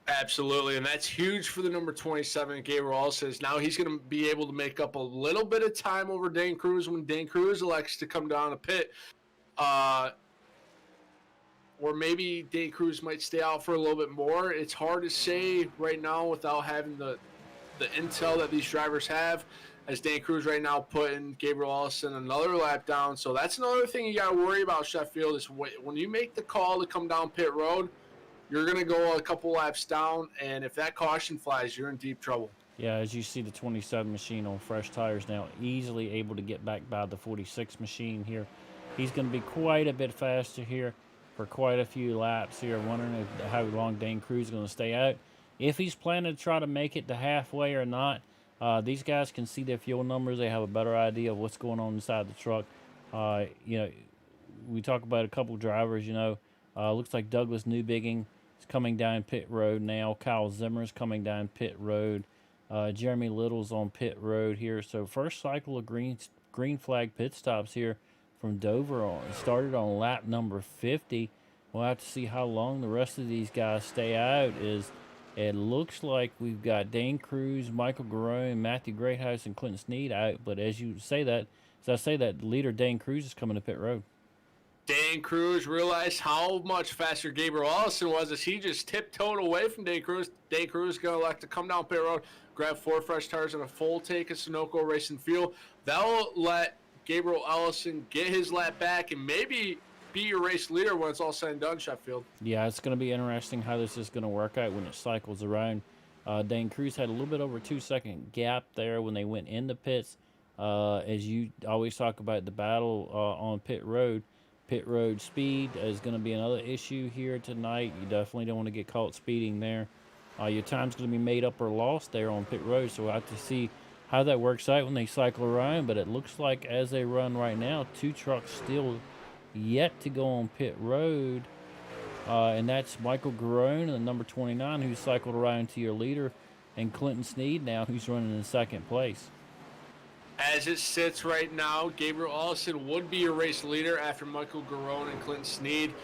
Absolutely, and that's huge for the number 27, Gabriel Ellison. Now he's going to be able to make up a little bit of time over Dane Cruz when Dane Cruz elects to come down to pit. Or maybe Dane Cruz might stay out for a little bit more. It's hard to say right now without having the intel that these drivers have, as Dane Cruz right now putting Gabriel Ellison another lap down. So that's another thing you got to worry about, Sheffield, is when you make the call to come down pit road, you're going to go a couple laps down, and if that caution flies, you're in deep trouble. Yeah, as you see the 27 machine on fresh tires now, easily able to get back by the 46 machine here. He's going to be quite a bit faster here for quite a few laps here. Wondering how long Dane Cruz is going to stay out. If he's planning to try to make it to halfway or not, these guys can see their fuel numbers. They have a better idea of what's going on inside the truck. We talk about a couple drivers, looks like Douglas Newbigging is coming down pit road now. Kyle Zimmer is coming down pit road. Jeremy Little's on pit road here. So first cycle of green flag pit stops here from Dover started on lap number 50. We'll have to see how long the rest of these guys stay out. It looks like we've got Dane Cruz, Michael Garone, Matthew Greathouse, and Clinton Snead out. But as I say that, leader Dane Cruz is coming to pit road. Dane Cruz realized how much faster Gabriel Ellison was as he just tiptoed away from Dane Cruz. Dane Cruz is going to elect to come down pit road, grab 4 fresh tires and a full take of Sunoco Racing Fuel. That'll let Gabriel Ellison get his lap back and maybe be your race leader when it's all said and done, Sheffield. Yeah, it's going to be interesting how this is going to work out when it cycles around. Dane Cruz had a little bit over 2-second gap there when they went in the pits. As you always talk about the battle on pit road speed is going to be another issue here tonight. You definitely don't want to get caught speeding there. Your time's going to be made up or lost there on pit road, so we'll have to see how that works out when they cycle around. But it looks like as they run right now, 2 trucks still yet to go on pit road, and that's Michael Garone, the number 29, who cycled around to your leader, and Clinton Snead now, who's running in second place. As it sits right now, Gabriel Ellison would be your race leader after Michael Garone and Clinton Snead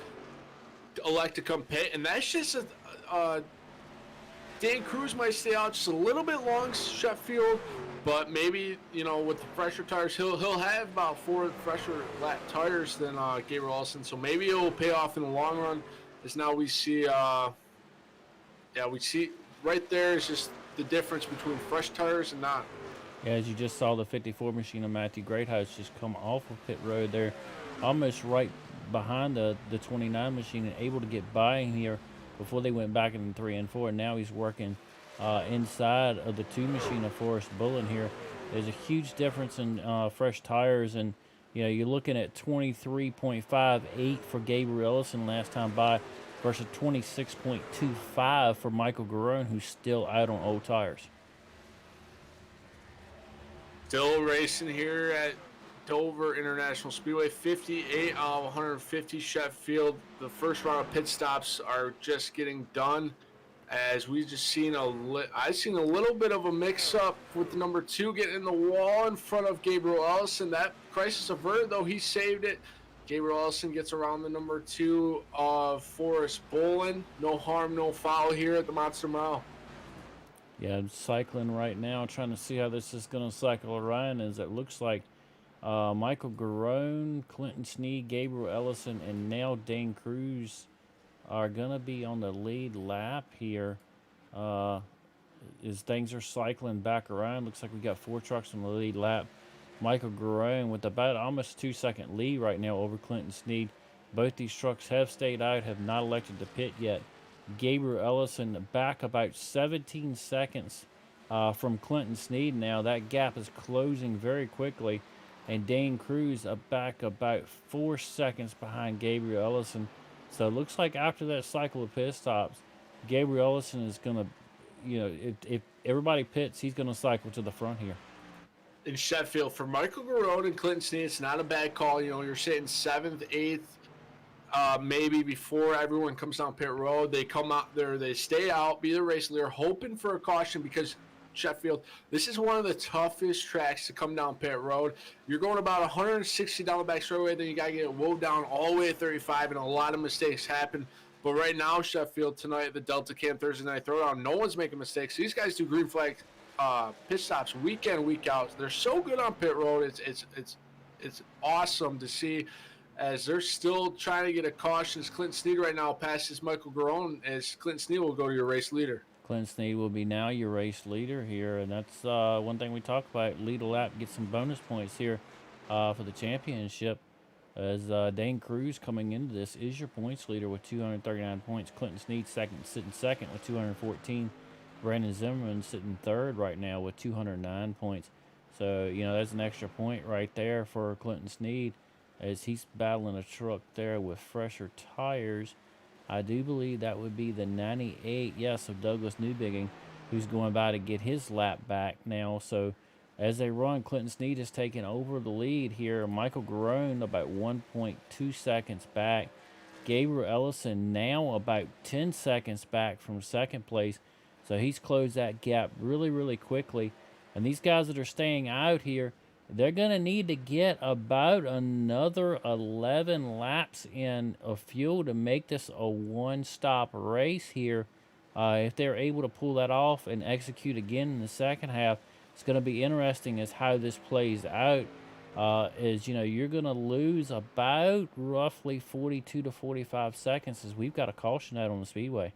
elect to come pit, and that's just Dan Cruz might stay out just a little bit long, Sheffield, but maybe, you know, with the fresher tires, he'll have about 4 fresher lap tires than Gabriel Ellison, so maybe it will pay off in the long run. As now we see, we see right there is just the difference between fresh tires and not. Yeah, as you just saw, the 54 machine of Matthew Greathouse just come off of pit road there, almost right behind the 29 machine and able to get by in here before they went back in 3 and 4. And now he's working inside of the 2 machine of Forrest Bullen here. There's a huge difference in fresh tires, and you know, you're looking at 23.58 for Gabriel Ellison last time by versus 26.25 for Michael Garone, who's still out on old tires. Still racing here at Dover International Speedway, 58 out of 150 Sheffield. The first round of pit stops are just getting done, as we just seen I've seen a little bit of a mix-up with the number 2 getting in the wall in front of Gabriel Ellison. That crisis averted, though. He saved it. Gabriel Ellison gets around the number 2 of Forrest Bullen. No harm, no foul here at the Monster Mile. Yeah, I'm cycling right now, trying to see how this is going to cycle around, as it looks like Michael Garone, Clinton Snead, Gabriel Ellison, and now Dane Cruz are going to be on the lead lap here as things are cycling back around. Looks like we got 4 trucks on the lead lap. Michael Garone with about almost 2-second lead right now over Clinton Snead. Both these trucks have stayed out, have not elected to pit yet. Gabriel Ellison back about 17 seconds from Clinton Snead now. That gap is closing very quickly. And Dane Cruz back about 4 seconds behind Gabriel Ellison. So it looks like after that cycle of pit stops, Gabriel Ellison is going to, you know, if everybody pits, he's going to cycle to the front here. In Sheffield, for Michael Garone and Clinton Snead, it's not a bad call. You know, you're sitting 7th, 8th, maybe before everyone comes down pit road. They come out there, they stay out, be the race leader, hoping for a caution, because Sheffield, this is one of the toughest tracks to come down pit road. You're going about 160 down the back straightaway, then you got to get woe down all the way to 35, and a lot of mistakes happen. But right now, Sheffield, tonight, the Delta Cam Thursday Night Throwdown, no one's making mistakes. These guys do green flag pit stops week in, week out. They're so good on pit road. It's awesome to see, as they're still trying to get a caution. As Clinton Snead right now passes Michael Garone, as Clinton Snead will go to your race leader. Clinton Snead will be now your race leader here, and that's one thing we talk about. Lead a lap, get some bonus points here for the championship, as Dane Cruz coming into this is your points leader with 239 points. Clinton Snead sitting second with 214. Brandon Zimmerman sitting third right now with 209 points. So, you know, that's an extra point right there for Clinton Snead, as he's battling a truck there with fresher tires. I do believe that would be the 98, yes, of Douglas Newbigging, who's going by to get his lap back now. So as they run, Clinton Snead has taken over the lead here. Michael Garone about 1.2 seconds back. Gabriel Ellison now about 10 seconds back from second place. So he's closed that gap really, really quickly. And these guys that are staying out here, they're going to need to get about another 11 laps in of fuel to make this a one-stop race here. If they're able to pull that off and execute again in the second half, it's going to be interesting as how this plays out. As you know, you're going to lose about roughly 42 to 45 seconds, as we've got a caution out on the speedway.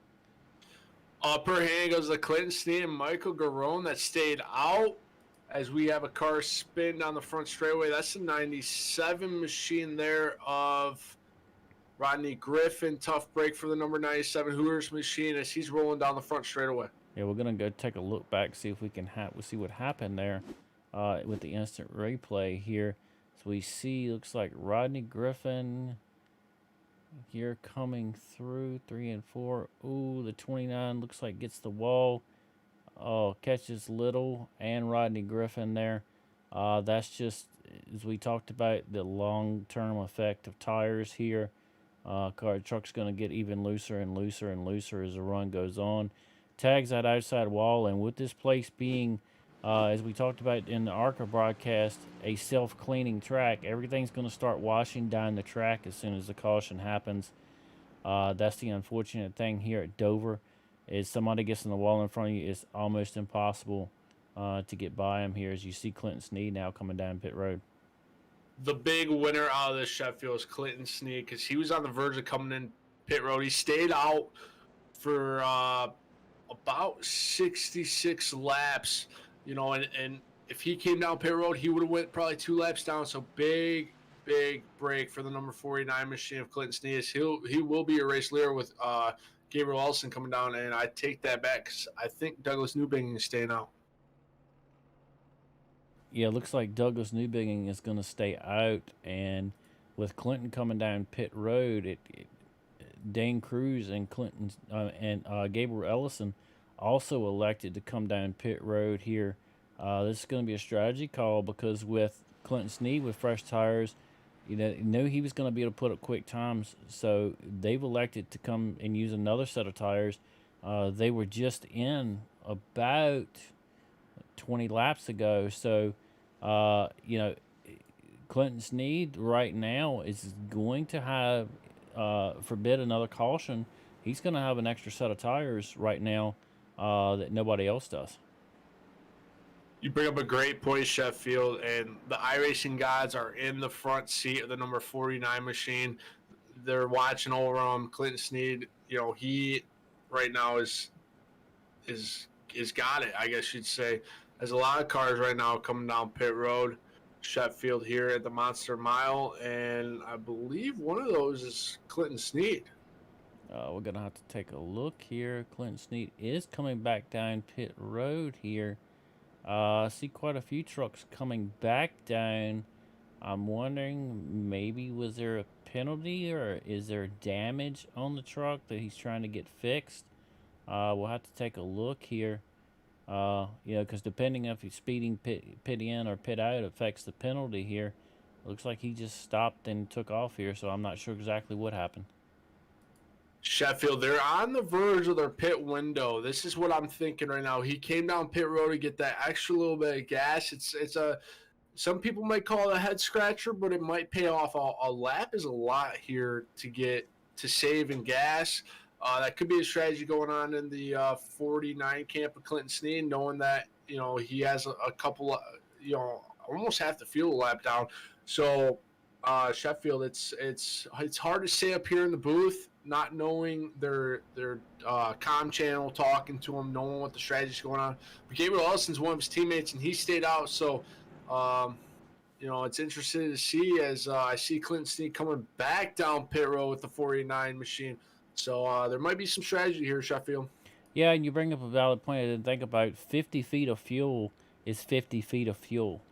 Upper hand goes to Clinton Snead and Michael Garone that stayed out, as we have a car spin down the front straightaway. That's the 97 machine there of Rodney Griffin. Tough break for the number 97 Hooters machine as he's rolling down the front straightaway. Yeah, we're going to go take a look back, see if we can we'll see what happened there with the instant replay here. So we see, looks like Rodney Griffin here coming through 3 and 4. Ooh, the 29 looks like gets the wall. Oh, catches Little and Rodney Griffin there. That's just, as we talked about, the long-term effect of tires here. Truck's going to get even looser and looser and looser as the run goes on. Tags that outside wall, and with this place being As we talked about in the ARCA broadcast, a self-cleaning track. Everything's going to start washing down the track as soon as the caution happens. That's the unfortunate thing here at Dover, is somebody gets in the wall in front of you, it's almost impossible to get by him here, as you see Clinton Snead now coming down pit road. The big winner out of this Sheffield is Clinton Snead, because he was on the verge of coming in pit road. He stayed out for about 66 laps, and if he came down pit road, he would have went probably 2 laps down. So big break for the number 49 machine of Clinton Snead. He will be a race leader with Gabriel Ellison coming down, and I take that back because I think Douglas Newbingen is staying out. Yeah, it looks like Douglas Newbingen is going to stay out, and with Clinton coming down pit road, Dane Cruz and Gabriel Ellison also elected to come down pit road here. This is going to be a strategy call, because with Clinton Snead with fresh tires, knew he was going to be able to put up quick times, so they've elected to come and use another set of tires. They were just in about 20 laps ago, so Clinton Snead right now is going to have, forbid another caution, he's going to have an extra set of tires right now that nobody else does. You bring up a great point, Sheffield, and the iRacing gods are in the front seat of the number 49 machine. They're watching over him. Clinton Snead, he right now is got it, I guess you'd say. There's a lot of cars right now coming down pit road, Sheffield here at the Monster Mile, and I believe one of those is Clinton Snead. We're going to have to take a look here. Clinton Snead is coming back down pit road here. I see quite a few trucks coming back down. I'm wondering, maybe was there a penalty, or is there damage on the truck that he's trying to get fixed? We'll have to take a look here. Because depending if he's speeding pit in or pit out affects the penalty here. Looks like he just stopped and took off here, so I'm not sure exactly what happened. Sheffield, they're on the verge of their pit window. This is what I'm thinking right now. He came down pit road to get that extra little bit of gas. Some people might call it a head scratcher, but it might pay off. A lap is a lot here to save in gas. That could be a strategy going on in the 49 camp of Clinton Snead, knowing that he has a couple of almost half the field lap down. So Sheffield, it's hard to say up here in the booth, not knowing their comm channel, talking to him, knowing what the strategy is going on. But Gabriel Ellison's one of his teammates, and he stayed out. So it's interesting to see as I see Clinton Snead coming back down pit road with the 49 machine. So there might be some strategy here, Sheffield. Yeah, and you bring up a valid point I didn't think about. 50 feet of fuel is 50 feet of fuel.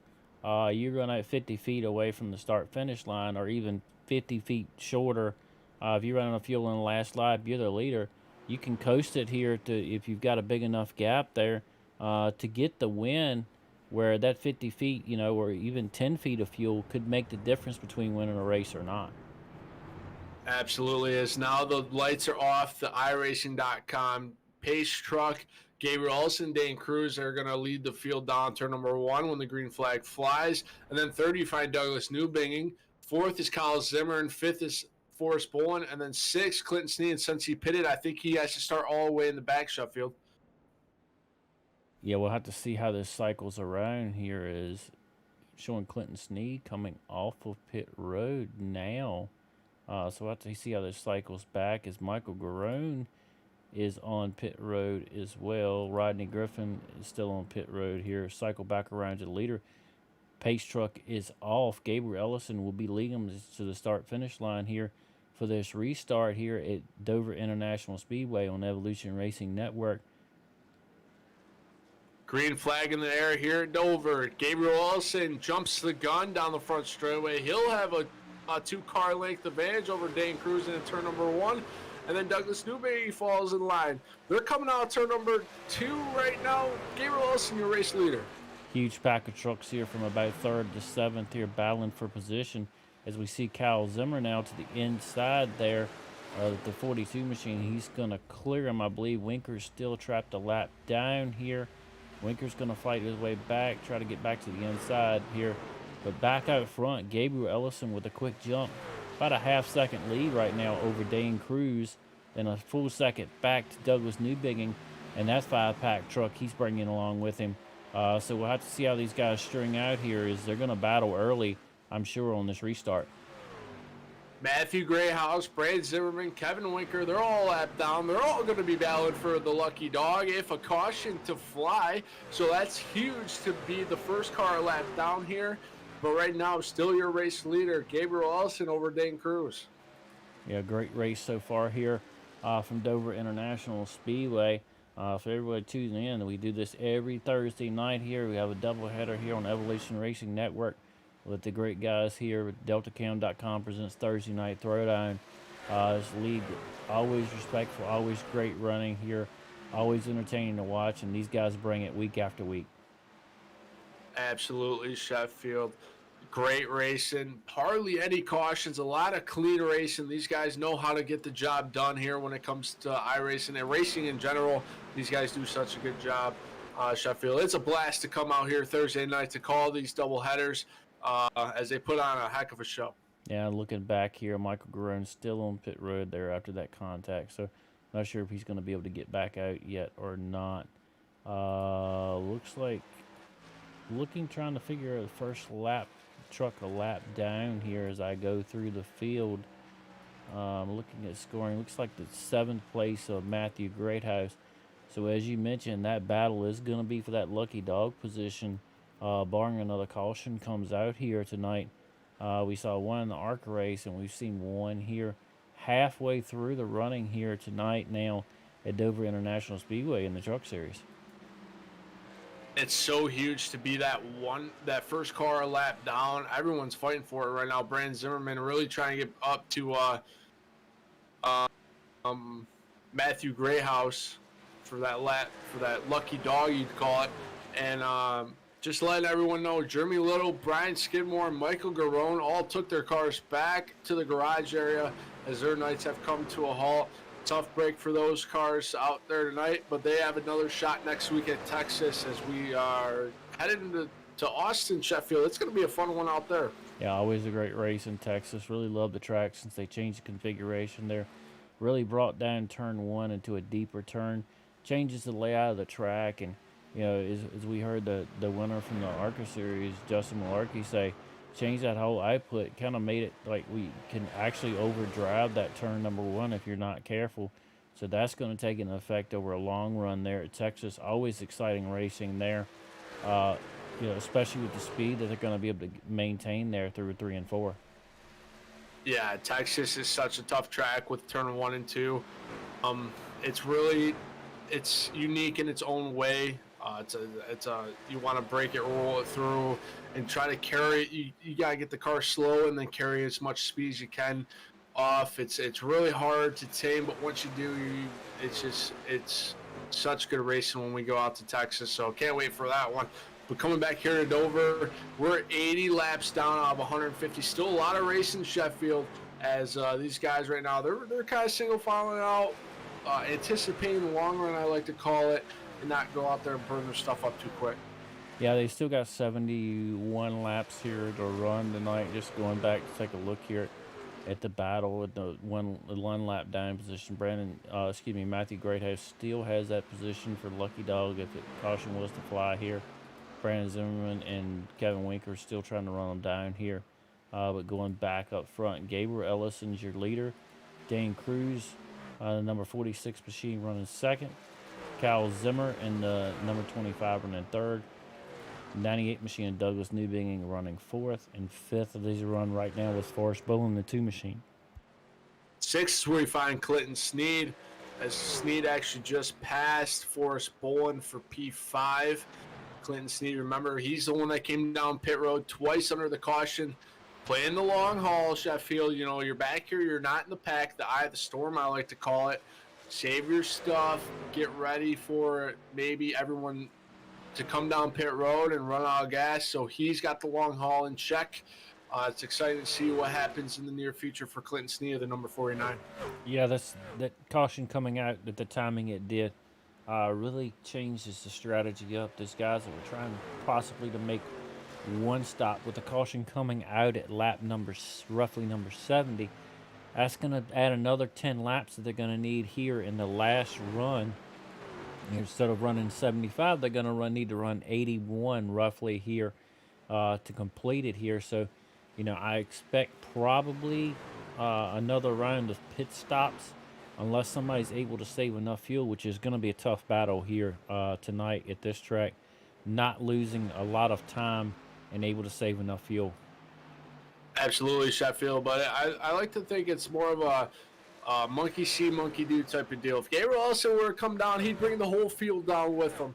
You're going at 50 feet away from the start-finish line, or even 50 feet shorter. If you're running a fuel in the last lap, you're the leader. You can coast it here if you've got a big enough gap there to get the win, where that 50 feet, or even 10 feet of fuel could make the difference between winning a race or not. Absolutely is. Now the lights are off. The iRacing.com pace truck, Gabriel Ellison, Dane Cruz are going to lead the field down turn number 1 when the green flag flies. And then 3rd, you find Douglas Newbingen. 4th is Kyle Zimmer, and 5th is Forrest Bolin. And then 6th, Clinton Snead. And since he pitted, I think he has to start all the way in the back, Sheffield. Yeah, we'll have to see how this cycles around here. Is showing Clinton Snead coming off of pit road now. So we'll have to see how this cycles back, as Michael Garone is on pit road as well. Rodney Griffin is still on pit road here. Cycle back around to the leader. Pace truck is off. Gabriel Ellison will be leading them to the start-finish line here for this restart here at Dover International Speedway on Evolution Racing Network. Green flag in the air here at Dover. Gabriel Ellison jumps the gun down the front straightaway. He'll have a 2-car length advantage over Dane Cruz in turn number 1. And then Douglas Newbingen falls in line. They're coming out of turn number 2 right now. Gabriel Ellison, your race leader. Huge pack of trucks here from about 3rd to 7th here battling for position, as we see Kyle Zimmer now to the inside there of the 42 machine. He's going to clear him, I believe. Winker's still trapped a lap down here. Winker's going to fight his way back, try to get back to the inside here. But back out front, Gabriel Ellison with a quick jump. About a half-second lead right now over Dane Cruz. Then a full second back to Douglas Newbigging. And that 5-pack truck he's bringing along with him. So we'll have to see how these guys string out here. Is they're going to battle early, I'm sure, on this restart. Matthew Grayhouse, Brad Zimmerman, Kevin Winker, they're all lapped down. They're all going to be battling for the lucky dog, if a caution to fly. So that's huge to be the first car lapped down here. But right now, still your race leader, Gabriel Ellison over Dane Cruz. Yeah, great race so far here from Dover International Speedway. For everybody tuning in, we do this every Thursday night here. We have a doubleheader here on Evolution Racing Network with the great guys here. DeltaCam.com presents Thursday Night Throwdown. This league, always respectful, always great running here, always entertaining to watch, and these guys bring it week after week. Absolutely, Sheffield. Great racing. Hardly any cautions. A lot of clean racing. These guys know how to get the job done here when it comes to iRacing and racing in general. These guys do such a good job, Sheffield. It's a blast to come out here Thursday night to call these double headers as they put on a heck of a show. Yeah, looking back here, Michael Garone's still on pit road there after that contact. So not sure if he's going to be able to get back out yet or not. Looks like trying to figure out the first lap. Truck a lap down here as I go through the field. Looking at scoring, looks like the 7th place of Matthew Greathouse. So as you mentioned, that battle is going to be for that lucky dog position, barring another caution comes out here tonight. We saw one in the ARCA race, and we've seen one here halfway through the running here tonight now at Dover International Speedway in the Truck Series. It's so huge to be that first car a lap down. Everyone's fighting for it right now. Brand Zimmerman really trying to get up to Matthew Grayhouse for that lucky dog, you'd call it. And just letting everyone know, Jeremy Little, Brian Skidmore, and Michael Garone all took their cars back to the garage area as their nights have come to a halt. Tough break for those cars out there tonight, but they have another shot next week at Texas as we are headed to Austin, Sheffield. It's going to be a fun one out there. Yeah, always a great race in Texas. Really love the track since they changed the configuration there. Really brought down turn 1 into a deeper turn. Changes the layout of the track, and as we heard the winner from the ARCA series, Justin Malarkey, say, change that whole output, kind of made it like we can actually overdrive that turn number 1 if you're not careful. So that's going to take an effect over a long run there at Texas. Always exciting racing there, especially with the speed that they're going to be able to maintain there through 3 and 4. Yeah, Texas is such a tough track with turn 1 and 2. It's unique in its own way. You want to break it, roll it through, and try to carry it. You gotta get the car slow and then carry as much speed as you can off. It's really hard to tame, but once you do, it's such good racing when we go out to Texas. So can't wait for that one. But coming back here to Dover, we're 80 laps down out of 150. Still a lot of racing in Sheffield as these guys right now, they're kind of single filing out, anticipating the long run, I like to call it, and not go out there and burn their stuff up too quick. Yeah, they still got 71 laps here to run tonight. Just going back to take a look here at the battle at the one lap down position. Matthew Greathouse still has that position for lucky dog if caution was to fly here. Brandon Zimmerman and Kevin Winker still trying to run them down here. But going back up front, Gabriel Ellison's your leader. Dane Cruz, the number 46 machine, running second. Kyle Zimmer and the number 25 running third. 98 machine and Douglas Newbigging running fourth. And fifth of these run right now with Forrest Bolin, the 2 machine. Sixth is where we find Clinton Snead, as Snead actually just passed Forrest Bolin for P5. Clinton Snead, remember, he's the one that came down pit road twice under the caution. Playing the long haul, Sheffield. You're back here. You're not in the pack. The eye of the storm, I like to call it. Save your stuff. Get ready for maybe everyone to come down pit road and run out of gas. So he's got the long haul in check. It's exciting to see what happens in the near future for Clinton Snead, the number 49. Yeah, that caution coming out at the timing it did. really changes the strategy up. Those guys that were trying possibly to make one stop with the caution coming out at lap roughly number 70. That's going to add another 10 laps that they're going to need here in the last run. Instead of running 75, they're going to need to run 81 roughly here to complete it here. So, I expect probably another round of pit stops unless somebody's able to save enough fuel, which is going to be a tough battle here tonight at this track. Not losing a lot of time and able to save enough fuel. Absolutely, Sheffield. But I like to think it's more of a monkey see, monkey do type of deal. If Gabriel Ellison were to come down, he'd bring the whole field down with him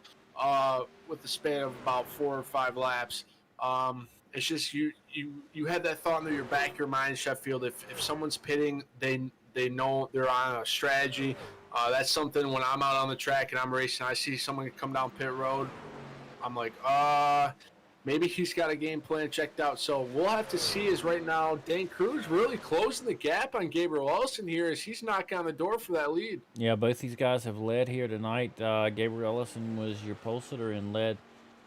with the span of about 4 or 5 laps. It's just you had that thought in your back of your mind, Sheffield. If someone's pitting, they know they're on a strategy. That's something when I'm out on the track and I'm racing, I see someone come down pit road. I'm like, maybe he's got a game plan checked out. So we'll have to see. As right now, Dane Cruz really closing the gap on Gabriel Ellison here as he's knocking on the door for that lead. Yeah, both these guys have led here tonight. Gabriel Ellison was your pole sitter and led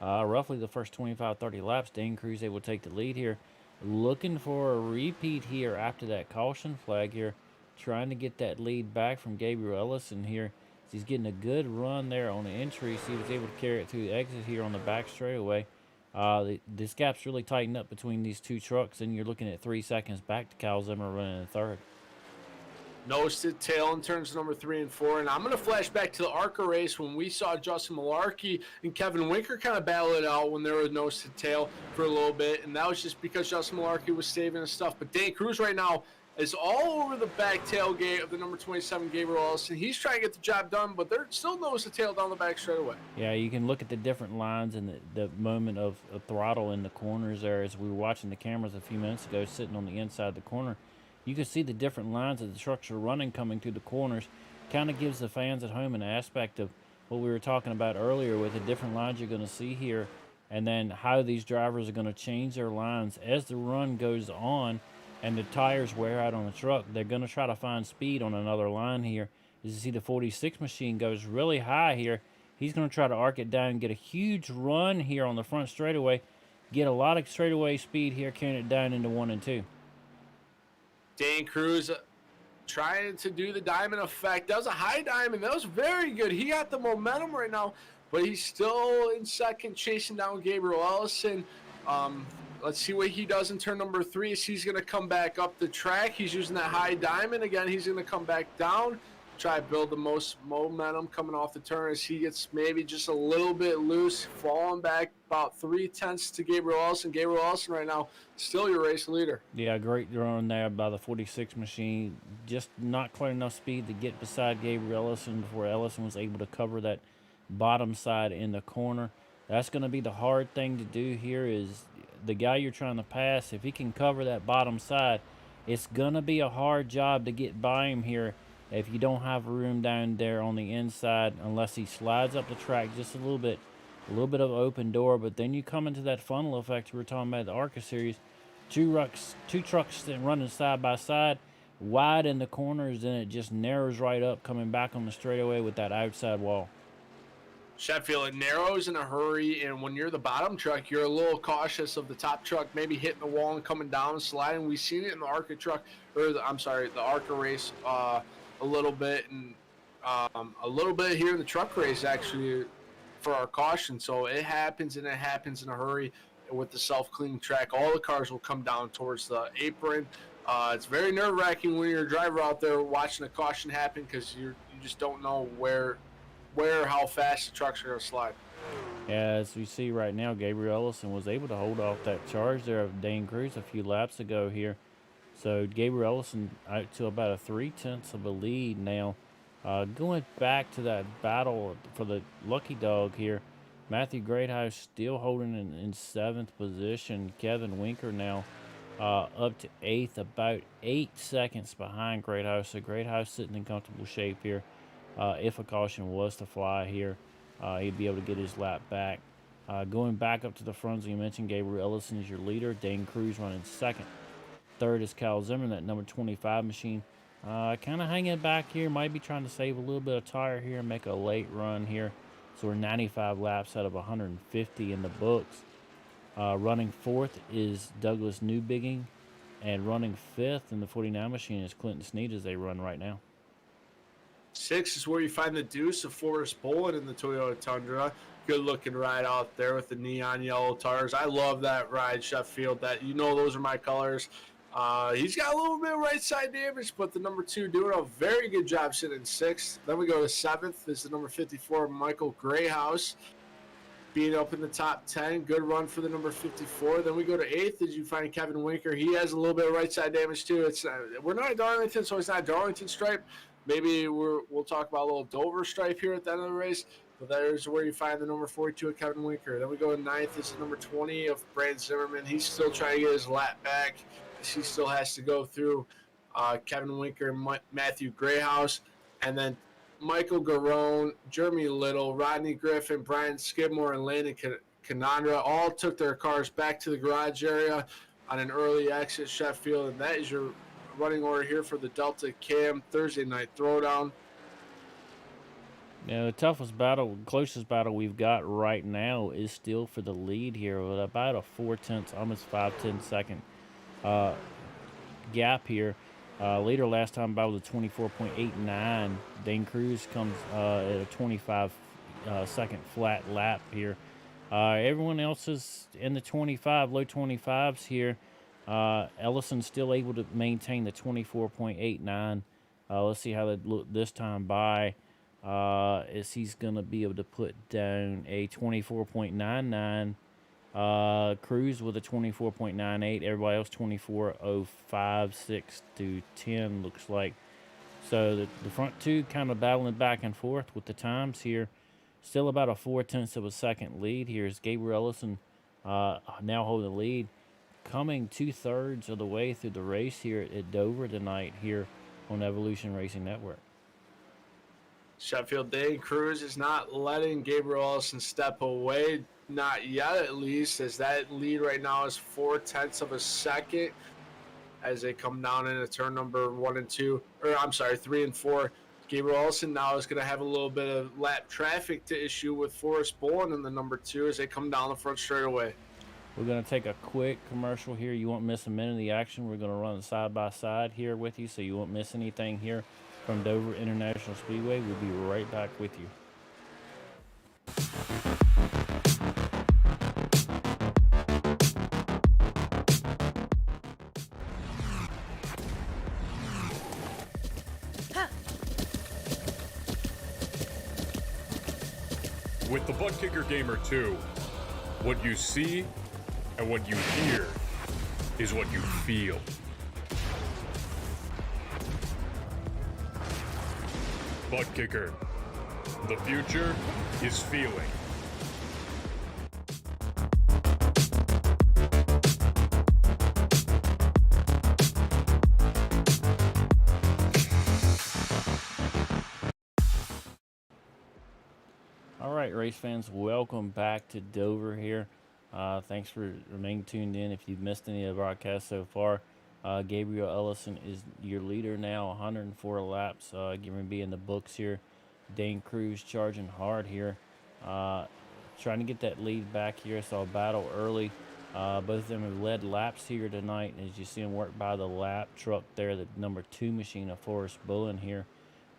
roughly the first 25, 30 laps. Dane Cruz able to take the lead here. Looking for a repeat here after that caution flag here. Trying to get that lead back from Gabriel Ellison here. He's getting a good run there on the entry. So he was able to carry it through the exit here on the back straightaway. This gap's really tightened up between these two trucks, and you're looking at 3 seconds back to Kyle Zimmer running in third. Nose to tail in turns number 3 and 4. And I'm going to flash back to the ARCA race when we saw Justin Malarkey and Kevin Winker kind of battle it out when there was nose to tail for a little bit. And that was just because Justin Malarkey was saving his stuff. But Dane Cruz right now is all over the back tailgate of the number 27 Gabriel Ellison. He's trying to get the job done, but they're still nose to tail down the back straightaway. Yeah, you can look at the different lines and the moment of throttle in the corners there. As we were watching the cameras a few minutes ago, sitting on the inside of the corner, you can see the different lines that the trucks are running coming through the corners. Kind of gives the fans at home an aspect of what we were talking about earlier with the different lines you're going to see here, and then how these drivers are going to change their lines as the run goes on and the tires wear out on the truck. They're going to try to find speed on another line here. As you see, the 46 machine goes really high here. He's going to try to arc it down and get a huge run here on the front straightaway. Get a lot of straightaway speed here, carrying it down into 1 and 2. Dane Cruz trying to do the diamond effect. That was a high diamond. That was very good. He got the momentum right now, but he's still in second, chasing down Gabriel Ellison. Let's see what he does in turn number 3. He's going to come back up the track. He's using that high diamond. Again, he's going to come back down, try to build the most momentum coming off the turn as he gets maybe just a little bit loose, falling back about 3/10 to Gabriel Ellison. Gabriel Ellison right now still your race leader. Yeah, great run there by the 46 machine. Just not quite enough speed to get beside Gabriel Ellison before Ellison was able to cover that bottom side in the corner. That's going to be the hard thing to do here is the guy you're trying to pass, if he can cover that bottom side, it's going to be a hard job to get by him here if you don't have room down there on the inside, unless he slides up the track just a little bit of open door. But then you come into that funnel effect we were talking about the ARCA series. Two trucks running side by side, wide in the corners, and it just narrows right up coming back on the straightaway with that outside wall. Sheffield, it narrows in a hurry, and when you're the bottom truck, you're a little cautious of the top truck maybe hitting the wall and coming down and sliding. We've seen it in the ARCA truck, the ARCA race a little bit, and a little bit here in the truck race actually for our caution. So it happens, and it happens in a hurry. With the self-cleaning track, all the cars will come down towards the apron. It's very nerve-wracking when you're a driver out there watching a caution happen because you just don't know how fast the trucks are going to slide. As we see right now, Gabriel Ellison was able to hold off that charge there of Dane Cruz a few laps ago here. So Gabriel Ellison out to about a 3/10 of a lead now. Going back to that battle for the lucky dog here, Matthew Greathouse still holding in 7th position. Kevin Winker now up to 8th, about 8 seconds behind Greathouse. So Greathouse sitting in comfortable shape here. If a caution was to fly here, he'd be able to get his lap back. Going back up to the front, as you mentioned, Gabriel Ellison is your leader. Dane Cruz running second. Third is Kyle Zimmer, that number 25 machine. Kind of hanging back here. Might be trying to save a little bit of tire here and make a late run here. So we're 95 laps out of 150 in the books. Running fourth is Douglas Newbigging, and running fifth in the 49 machine is Clinton Snead as they run right now. 6 is where you find the deuce of Forrest Bolin in the Toyota Tundra. Good looking ride out there with the neon yellow tires. I love that ride, Sheffield. That, you know, those are my colors. He's got a little bit of right side damage, but the number 2 doing a very good job sitting in 6th. Then we go to 7th. This is the number 54, Michael Grayhouse, being up in the top 10. Good run for the number 54. Then we go to 8th as you find Kevin Winker. He has a little bit of right side damage too. We're not at Darlington, so it's not Darlington stripe. Maybe we'll talk about a little Dover stripe here at the end of the race. But there's where you find the number 42 of Kevin Winker. Then we go to 9th. This is number 20 of Brand Zimmerman. He's still trying to get his lap back. He still has to go through Kevin Winker, Matthew Grayhouse, and then Michael Garone, Jeremy Little, Rodney Griffin, Brian Skidmore, and Landon Condor all took their cars back to the garage area on an early exit, Sheffield. And that is your running order here for the Delta Cam Thursday night throwdown. Yeah, the toughest battle, closest battle we've got right now is still for the lead here with about a 4/10, almost 5/10 second gap here. Later last time battle was a 24.89. Dane Cruz comes at a 25 second flat lap here. Everyone else is in the 25, low 25s here. Ellison's still able to maintain the 24.89. Let's see how they look this time by. Is he's going to be able to put down a 24.99. Cruz with a 24.98. Everybody else 24.05, 6 to 10 looks like. So the front two kind of battling back and forth with the times here. Still about a 4/10 of a second lead here is Gabriel Ellison now holding the lead. Coming 2/3 of the way through the race here at Dover tonight here on Evolution Racing Network. Sheffield, Dane Cruz is not letting Gabriel Ellison step away, not yet at least, as that lead right now is 4/10 of a second as they come down into turn number 1 and 2, or I'm sorry, 3 and 4. Gabriel Ellison now is going to have a little bit of lap traffic to issue with Forrest Bolin in the number 2 as they come down the front straightaway. We're going to take a quick commercial here. You won't miss a minute of the action. We're going to run side by side here with you, so you won't miss anything here from Dover International Speedway. We'll be right back with you. With the Butt Kicker Gamer 2, what you see and what you hear is what you feel. Butt Kicker. The future is feeling. All right, race fans, welcome back to Dover here. Thanks for remaining tuned in. If you've missed any of the broadcasts so far, Gabriel Ellison is your leader now, 104 laps, getting to be in the books here. Dane Cruz charging hard here, trying to get that lead back here. Saw a battle early. Both of them have led laps here tonight, as you see them work by the lap truck there, the number 2 machine of Forrest Bolin here.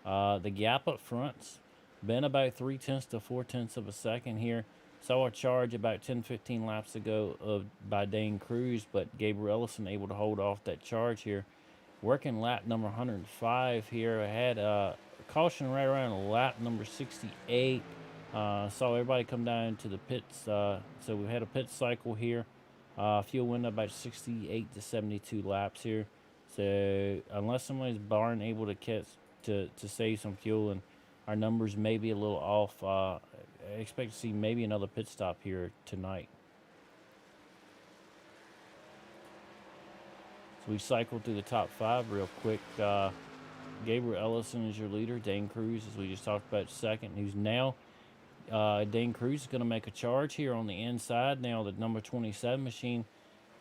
The gap up front's been about 3/10 to 4/10 of a second here. Saw a charge about 10-15 laps ago by Dane Cruz, but Gabriel Ellison able to hold off that charge here. Working lap number 105 here. I had a caution right around lap number 68. Saw everybody come down to the pits. So we had a pit cycle here. Fuel went up about 68 to 72 laps here. So unless somebody's barn able to catch to save some fuel, and our numbers may be a little off, I expect to see maybe another pit stop here tonight. So we cycled through the top 5 real quick. Gabriel Ellison is your leader. Dane Cruz, as we just talked about, second. Who's now Dane Cruz is going to make a charge here on the inside. Now the number 27 machine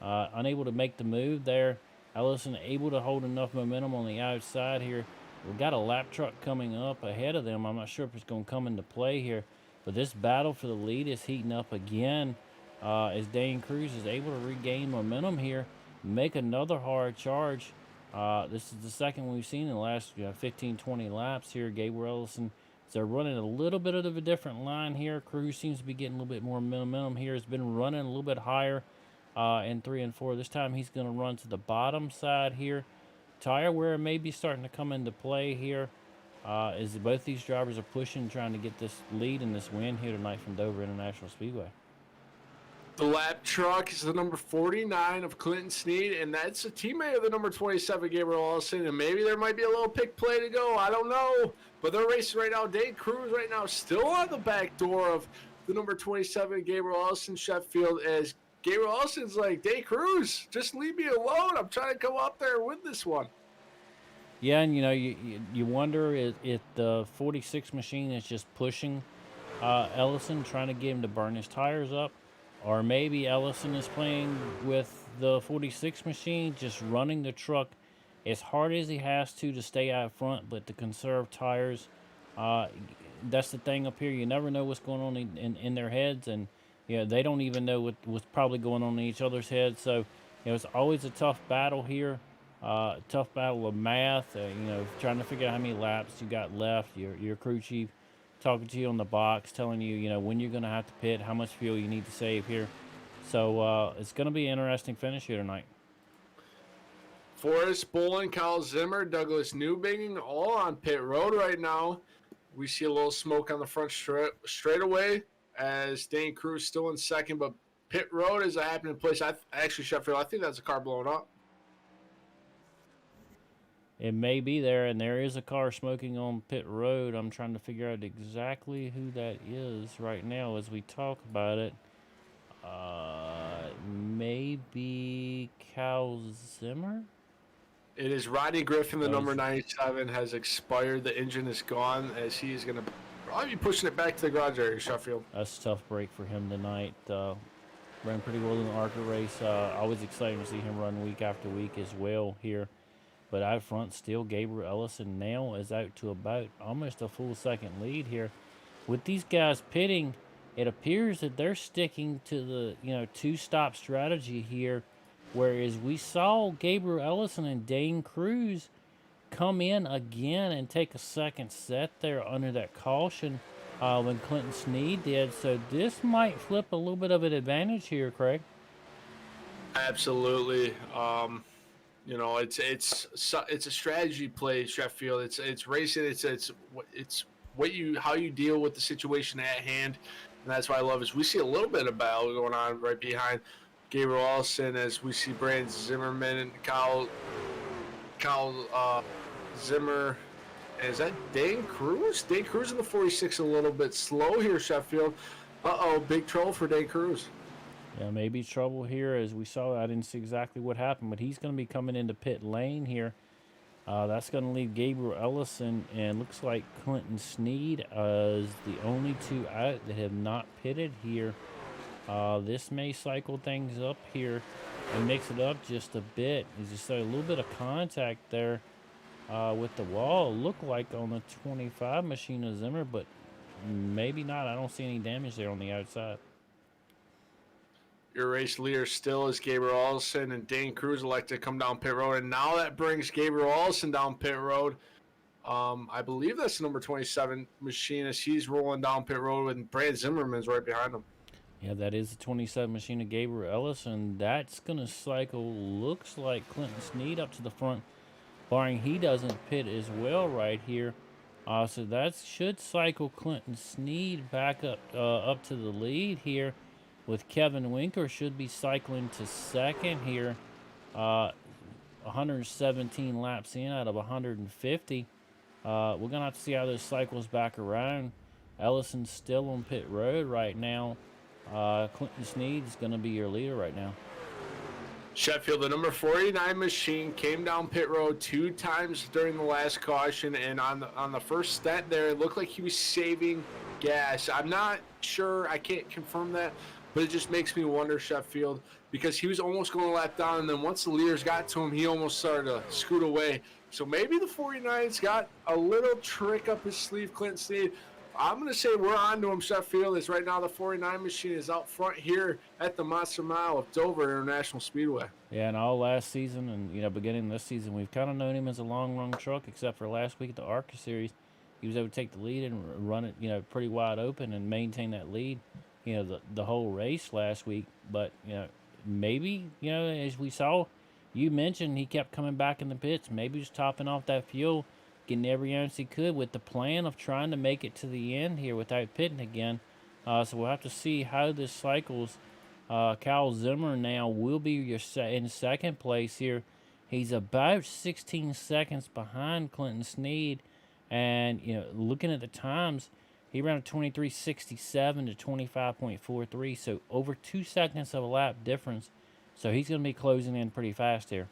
unable to make the move there. Ellison able to hold enough momentum on the outside here. We've got a lap truck coming up ahead of them. I'm not sure if it's going to come into play here, but this battle for the lead is heating up again as Dane Cruz is able to regain momentum here, make another hard charge. This is the second we've seen in the last 15, 20 laps here. Gabriel Ellison, they're running a little bit of a different line here. Cruz seems to be getting a little bit more momentum here. Has been running a little bit higher in 3 and 4. This time he's going to run to the bottom side here. Tire wear may be starting to come into play here as both these drivers are pushing, trying to get this lead and this win here tonight from Dover International Speedway. The lap truck is the number 49 of Clinton Snead, and that's a teammate of the number 27, Gabriel Ellison, and maybe there might be a little pick play to go. I don't know, but they're racing right now. Dane Cruz right now still on the back door of the number 27, Gabriel Ellison, Sheffield, as Gabriel Ellison's like, Dane Cruz, just leave me alone. I'm trying to come up there and win this one. Yeah, and you wonder if the 46 machine is just pushing Ellison, trying to get him to burn his tires up. Or maybe Ellison is playing with the 46 machine, just running the truck as hard as he has to stay out front, but to conserve tires. That's the thing up here. You never know what's going on in their heads, and they don't even know what's probably going on in each other's heads. So it's always a tough battle here, tough battle of math. Trying to figure out how many laps you got left. Your crew chief talking to you on the box, telling you, when you're going to have to pit, how much fuel you need to save here. So it's going to be an interesting finish here tonight. Forrest Bolin, Kyle Zimmer, Douglas Newbingen, all on pit road right now. We see a little smoke on the front straightaway as Dane Cruz still in second, but pit road is a happening place. Actually, Sheffield, I think that's a car blowing up. It may be there, and there is a car smoking on pit road. I'm trying to figure out exactly who that is right now as we talk about it. Maybe Cal Zimmer? It is Rodney Griffin, the number 97, has expired. The engine is gone as he is going to probably be pushing it back to the garage area, Sheffield. That's a tough break for him tonight. Ran pretty well in the ARCA race. Always exciting to see him run week after week as well here. But out front still, Gabriel Ellison now is out to about almost a full second lead here. With these guys pitting, it appears that they're sticking to the two-stop strategy here, whereas we saw Gabriel Ellison and Dane Cruz come in again and take a second set there under that caution when Clinton Snead did. So this might flip a little bit of an advantage here, Craig. Absolutely. It's a strategy play, Sheffield. It's racing. It's how you deal with the situation at hand, and that's why I love is we see a little bit of battle going on right behind Gabriel Ellison as we see Brandon Zimmerman and Kyle Zimmer. And is that Dane Cruz? Dane Cruz in the 46 a little bit slow here, Sheffield. Big trouble for Dane Cruz. Yeah, maybe trouble here as we saw. I didn't see exactly what happened, but he's going to be coming into pit lane here. That's going to leave Gabriel Ellison, and looks like Clinton Snead is the only two out that have not pitted here. This may cycle things up here and mix it up just a bit. As you saw, a little bit of contact there with the wall. Looked like on the 25 machine of Zimmer, but maybe not. I don't see any damage there on the outside. Your race leader still is Gabriel Ellison, and Dane Cruz elect to come down pit road, and now that brings Gabriel Ellison down pit road. I believe that's number 27 machine as he's rolling down pit road, and Brad Zimmerman's right behind him. Yeah, that is the 27 machine of Gabriel Ellison. That's going to cycle, looks like Clinton Snead up to the front, barring he doesn't pit as well right here. So that should cycle Clinton Snead back up to the lead here. With Kevin Winker should be cycling to second here. 117 laps in out of 150. We're going to have to see how this cycles back around. Ellison's still on pit road right now. Clinton Snead is going to be your leader right now. Sheffield, the number 49 machine, came down pit road 2 times during the last caution, and on the first stent there, it looked like he was saving gas. I'm not sure. I can't confirm that. But it just makes me wonder, Sheffield, because he was almost going a lap down, and then once the leaders got to him, he almost started to scoot away. So maybe the 49's got a little trick up his sleeve, Clinton Snead. I'm going to say we're on to him, Sheffield, as right now the 49 machine is out front here at the Monster Mile of Dover International Speedway. Yeah, and all last season and beginning this season, we've kind of known him as a long-run truck, except for last week at the ARCA Series. He was able to take the lead and run it, pretty wide open and maintain that lead, the whole race last week. But, maybe, as we saw, you mentioned he kept coming back in the pits. Maybe just topping off that fuel, getting every ounce he could with the plan of trying to make it to the end here without pitting again. So we'll have to see how this cycles. Kyle Zimmer now will be in second place here. He's about 16 seconds behind Clinton Snead. And, looking at the times, he ran a 23.67 to 25.43. So over 2 seconds of a lap difference. So he's going to be closing in pretty fast here.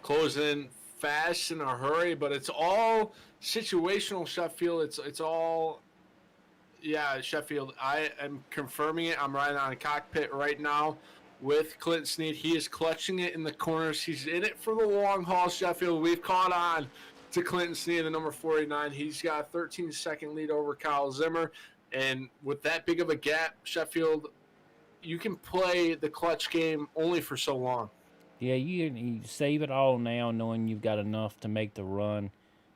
Closing in fast in a hurry, but it's all situational, Sheffield. It's all, Sheffield. I am confirming it. I'm riding on a cockpit right now with Clinton Snead. He is clutching it in the corners. He's in it for the long haul, Sheffield. We've caught on to Clinton Snead, the number 49. He's got a 13-second lead over Kyle Zimmer. And with that big of a gap, Sheffield, you can play the clutch game only for so long. Yeah, you save it all now knowing you've got enough to make the run.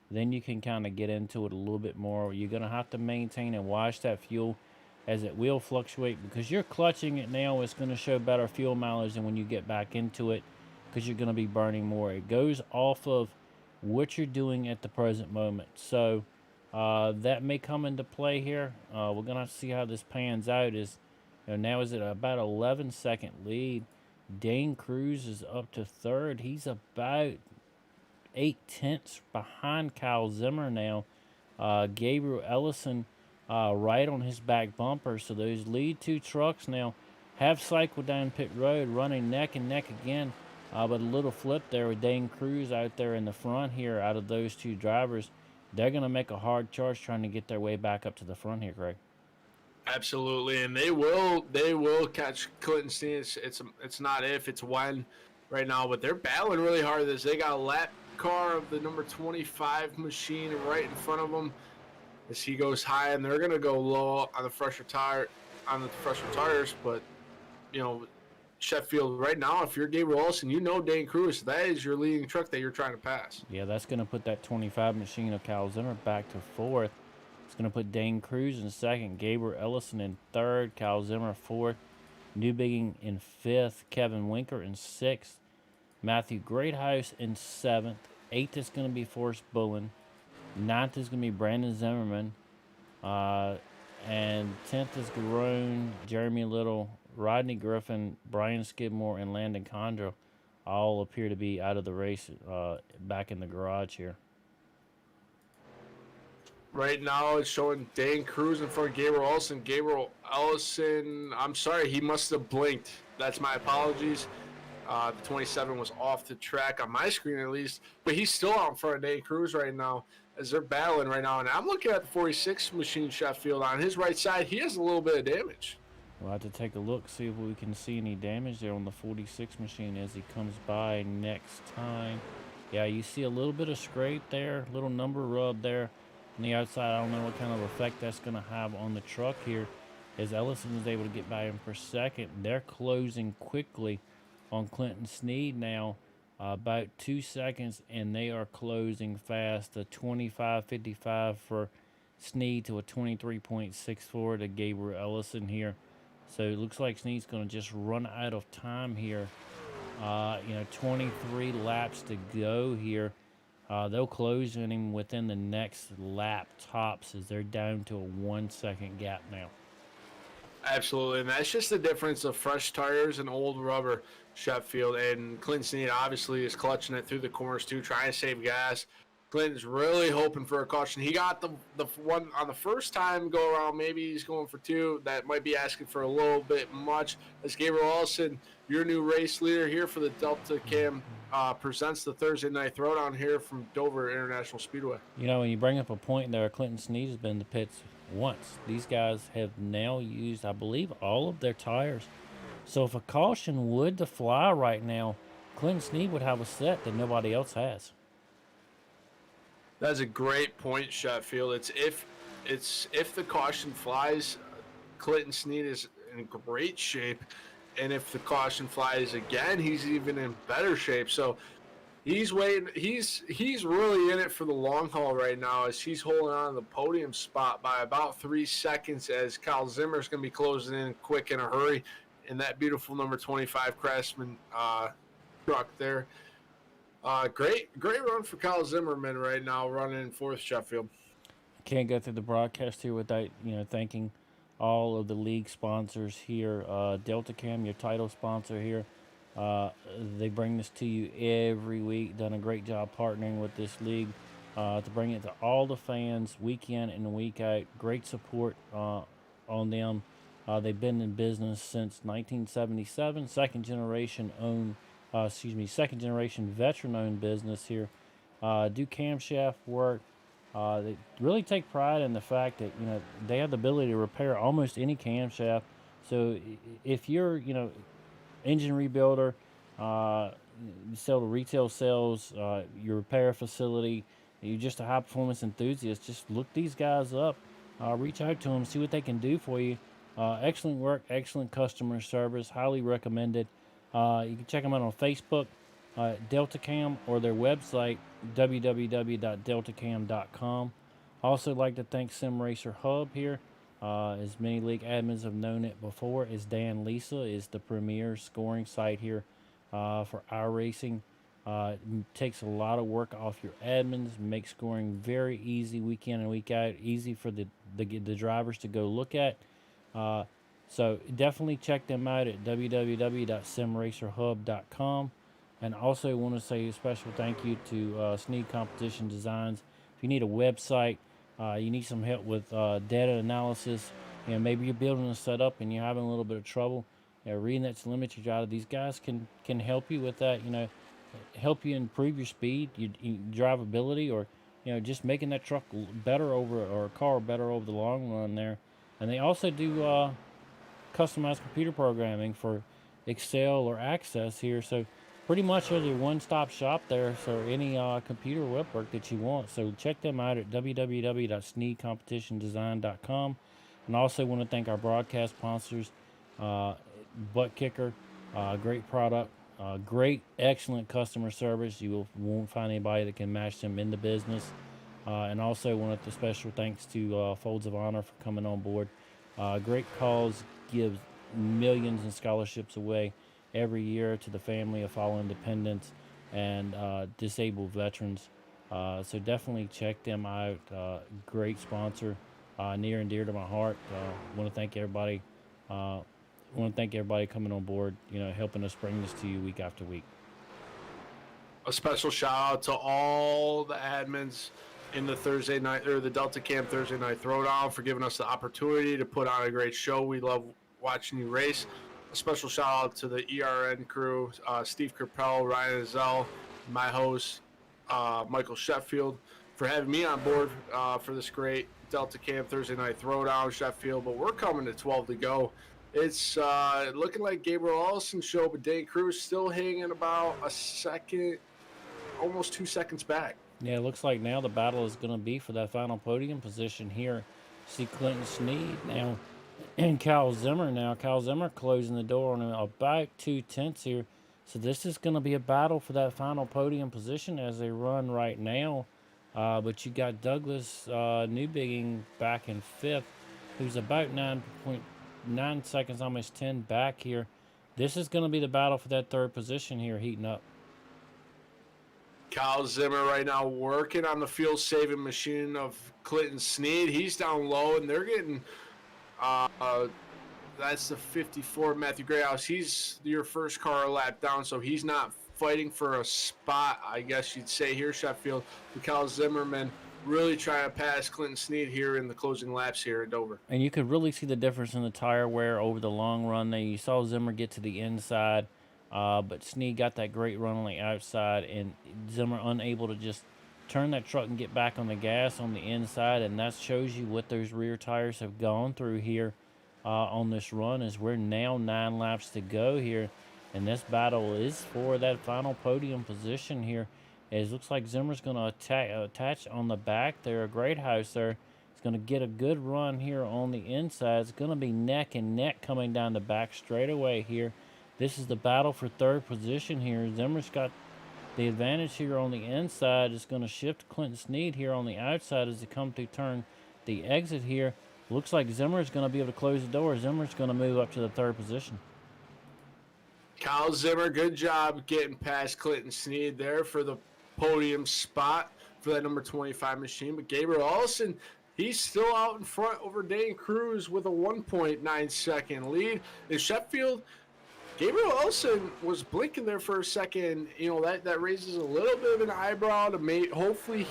Then you can kind of get into it a little bit more. You're going to have to maintain and watch that fuel as it will fluctuate, because you're clutching it now. It's going to show better fuel mileage than when you get back into it, because you're going to be burning more. It goes off of what you're doing at the present moment. So that may come into play here. We're going to have to see how this pans out. Now is it about 11-second lead. Dane Cruz is up to third. He's about 0.8 behind Kyle Zimmer now. Gabriel Ellison right on his back bumper. So those lead two trucks now have cycled down pit road, running neck and neck again. But a little flip there with Dane Cruz out there in the front here. Out of those two drivers, they're going to make a hard charge trying to get their way back up to the front here, Craig. Absolutely, and they will catch Clinton Snead. It's not if, it's when right now, but they're battling really hard. They got a lap car of the number 25 machine right in front of them as he goes high, and they're gonna go low on the fresher tires. But Sheffield right now, if you're Gabriel Ellison, Dane Cruz, that is your leading truck that you're trying to pass. Yeah, that's gonna put that 25 machine of Kyle Zimmer back to fourth. It's going to put Dane Cruz in second, Gabriel Ellison in third, Kyle Zimmer fourth, Newbigging in fifth, Kevin Winker in sixth, Matthew Greathouse in seventh, eighth is going to be Forrest Bullen, ninth is going to be Brandon Zimmerman, and 10th is Garone, Jeremy Little, Rodney Griffin, Brian Skidmore, and Landon Condor all appear to be out of the race, back in the garage here. Right now, it's showing Dane Cruz in front of Gabriel Ellison. Gabriel Ellison, I'm sorry, he must have blinked. That's my apologies. The 27 was off the track on my screen at least, but he's still out in front of Dane Cruz right now as they're battling right now. And I'm looking at the 46 machine, Sheffield. On his right side, he has a little bit of damage. We'll have to take a look, see if we can see any damage there on the 46 machine as he comes by next time. Yeah, you see a little bit of scrape there, little number rub there on the outside. I don't know what kind of effect that's going to have on the truck here, as Ellison is able to get by him for second. They're closing quickly on Clinton Snead now, about 2 seconds, and they are closing fast. A 25.55 for Snead to a 23.64 to Gabriel Ellison here. So it looks like Snead's going to just run out of time here. 23 laps to go here. They'll close on him within the next lap tops, as they're down to a 1 second gap now. Absolutely, and that's just the difference of fresh tires and old rubber, Sheffield. And Clinton Snead obviously is clutching it through the corners too, trying to save gas. Clinton's really hoping for a caution. He got the one on the first time go around. Maybe he's going for two. That might be asking for a little bit much. As Gabriel Ellison, your new race leader here for the Delta Cam, presents the Thursday night throwdown here from Dover International Speedway. You know, when you bring up a point there, Clinton Snead has been in the pits once. These guys have now used, I believe, all of their tires. So if a caution would to fly right now, Clinton Snead would have a set that nobody else has. That's a great point, Sheffield. It's if the caution flies, Clinton Snead is in great shape, and if the caution flies again, he's even in better shape. So he's waiting. He's really in it for the long haul right now, as he's holding on to the podium spot by about 3 seconds. As Kyle Zimmer is going to be closing in quick in a hurry in that beautiful number 25 Craftsman truck there. Great run for Kyle Zimmerman right now, running in fourth, Sheffield. Can't go through the broadcast here without thanking all of the league sponsors here. Delta Cam, your title sponsor here. They bring this to you every week. Done a great job partnering with this league to bring it to all the fans week in and week out. Great support on them. They've been in business since 1977. Second generation veteran-owned business here. Do camshaft work. They really take pride in the fact that they have the ability to repair almost any camshaft. So if you're engine rebuilder, you sell to retail sales, your repair facility, you're just a high performance enthusiast, just look these guys up, reach out to them, see what they can do for you. Excellent work, excellent customer service, highly recommended. You can check them out on Facebook, DeltaCam, or their website, www.deltacam.com. Also like to thank Sim Racer Hub here. As many league admins have known it before, is Dan Lisa is the premier scoring site here for our racing. It takes a lot of work off your admins, makes scoring very easy week in and week out, easy for the drivers to go look at. So definitely check them out at www.simracerhub.com. And also want to say a special thank you to Snead Competition Designs. If you need a website, you need some help with data analysis, maybe you're building a setup and you're having a little bit of trouble, reading that telemetry data, these guys can help you with that, help you improve your speed, your drivability, or just making that truck better or a car better over the long run there. And they also do customized computer programming for Excel or Access here. So pretty much there's a one-stop shop there for any computer web work that you want. So check them out at www.sneadcompetitiondesign.com. And also want to thank our broadcast sponsors, Butt Kicker, great product, great, excellent customer service. You won't find anybody that can match them in the business. And also want to special thanks to Folds of Honor for coming on board. Great cause, gives millions in scholarships away every year to the family of fallen dependents and disabled veterans. So definitely check them out. Great sponsor, near and dear to my heart. Want to thank everybody. Coming on board. Helping us bring this to you week after week. A special shout out to all the admins in the Thursday night, or the Delta Cam Thursday night throwdown, for giving us the opportunity to put on a great show. We love watching you race. A special shout out to the ERN crew, Steve Kerpel, Ryan Azell, my host, Michael Sheffield, for having me on board for this great Delta Cam Thursday night throwdown, Sheffield. But we're coming to 12 to go. It's looking like Gabriel Ellison show, but Dane Cruz still hanging about a second, almost 2 seconds back. Yeah, it looks like now the battle is going to be for that final podium position here. See Clinton Snead now and Kyle Zimmer now. Kyle Zimmer closing the door on about 2/10 here. So this is going to be a battle for that final podium position as they run right now. But you got Douglas Newbigging back in fifth, who's about 9.9 seconds, almost 10 back here. This is going to be the battle for that third position here, heating up. Kyle Zimmer right now working on the fuel-saving machine of Clinton Snead. He's down low, and they're getting that's the 54 Matthew Greyhouse. He's your first car a lap down, so he's not fighting for a spot, I guess you'd say here, Sheffield. Kyle Zimmerman really trying to pass Clinton Snead here in the closing laps here at Dover. And you could really see the difference in the tire wear over the long run. There, you saw Zimmer get to the inside, but Snead got that great run on the outside, and Zimmer unable to just turn that truck and get back on the gas on the inside, and that shows you what those rear tires have gone through here on this run. As we're now 9 laps to go here, and this battle is for that final podium position here. It looks like Zimmer's going to attach on the back there, a great house there. It's going to get a good run here on the inside. It's going to be neck and neck coming down the back straightaway here. This is the battle for third position here. Zimmer's got the advantage here on the inside. It's going to shift Clinton Snead here on the outside as they come to turn the exit here. Looks like Zimmer's going to be able to close the door. Zimmer's going to move up to the third position. Kyle Zimmer, good job getting past Clinton Snead there for the podium spot for that number 25 machine. But Gabriel Allison, he's still out in front over Dane Cruz with a 1.9 second lead. In Sheffield, Gabriel Allison was blinking there for a second. You know, that raises a little bit of an eyebrow to me. Hopefully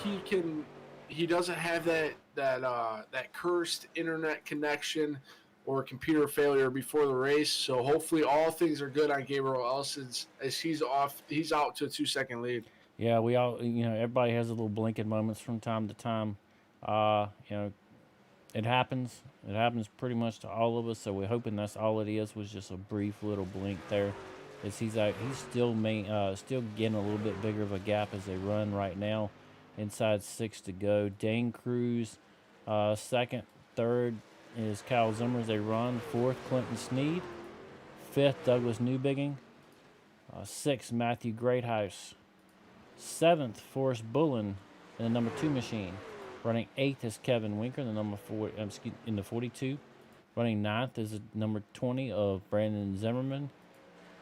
he doesn't have that cursed internet connection or computer failure before the race. So hopefully all things are good on Gabriel Ellison's as he's out to a 2-second lead. Yeah, we all, everybody has a little blinking moments from time to time. It happens. It happens pretty much to all of us. So we're hoping that's all it is, was just a brief little blink there. As he's still getting a little bit bigger of a gap as they run right now. Inside 6 to go. Dane Cruz, second, third is Kyle Zimmer as they run. Fourth, Clinton Snead. Fifth, Douglas Newbigging. Sixth, Matthew Greathouse. Seventh, Forrest Bullen in the number 2 machine. Running 8th is Kevin Winker in the number 4 in the 42. Running 9th is the number 20 of Brandon Zimmerman.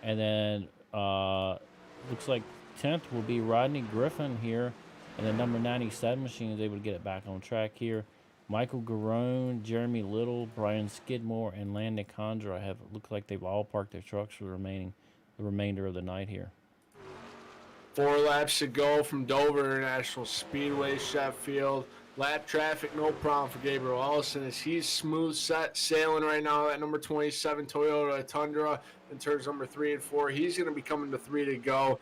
And then looks like 10th will be Rodney Griffin here. And the number 97 machine is able to get it back on track here. Michael Garone, Jeremy Little, Brian Skidmore, and Landon Condor. It looks like they've all parked their trucks for the remainder of the night here. 4 laps to go from Dover International Speedway, Sheffield. Lap traffic, no problem for Gabriel Allison as he's smooth sailing right now at number 27 Toyota Tundra in turns number 3 and 4. He's going to be coming to 3 to go.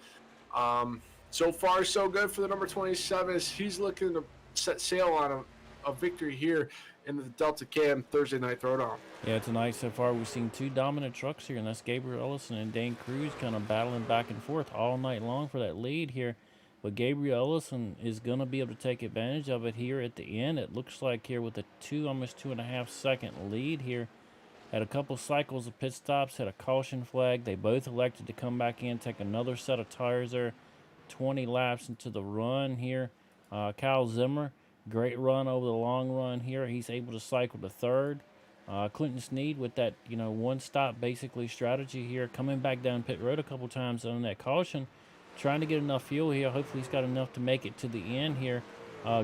So far, so good for the number 27 as he's looking to set sail on a victory here in the Delta Cam Thursday night throwdown. Yeah, tonight so far we've seen 2 dominant trucks here, and that's Gabriel Ellison and Dane Cruz kind of battling back and forth all night long for that lead here. But Gabriel Ellison is going to be able to take advantage of it here at the end. It looks like here with a almost 2.5 second lead here. Had a couple cycles of pit stops, had a caution flag. They both elected to come back in, take another set of tires there. 20 laps into the run here. Kyle Zimmer, great run over the long run here. He's able to cycle to third. Clinton Snead with that, one-stop basically strategy here, coming back down pit road a couple times on that caution, trying to get enough fuel here. Hopefully he's got enough to make it to the end here.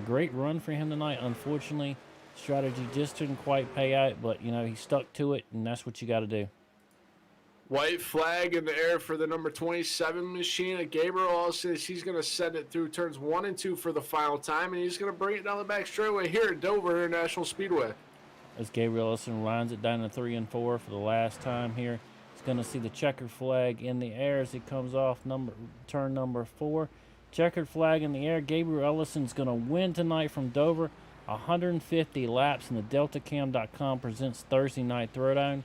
Great run for him tonight. Unfortunately, strategy just didn't quite pay out, but, he stuck to it, and that's what you got to do. White flag in the air for the number 27 machine at Gabriel Allison. He's going to send it through turns 1 and 2 for the final time, and he's going to bring it down the back straightaway here at Dover International Speedway. As Gabriel Ellison lines it down to 3 and 4 for the last time here. He's going to see the checkered flag in the air as he comes off turn number 4. Checkered flag in the air. Gabriel Ellison's going to win tonight from Dover. 150 laps in the DeltaCam.com presents Thursday Night Throwdown.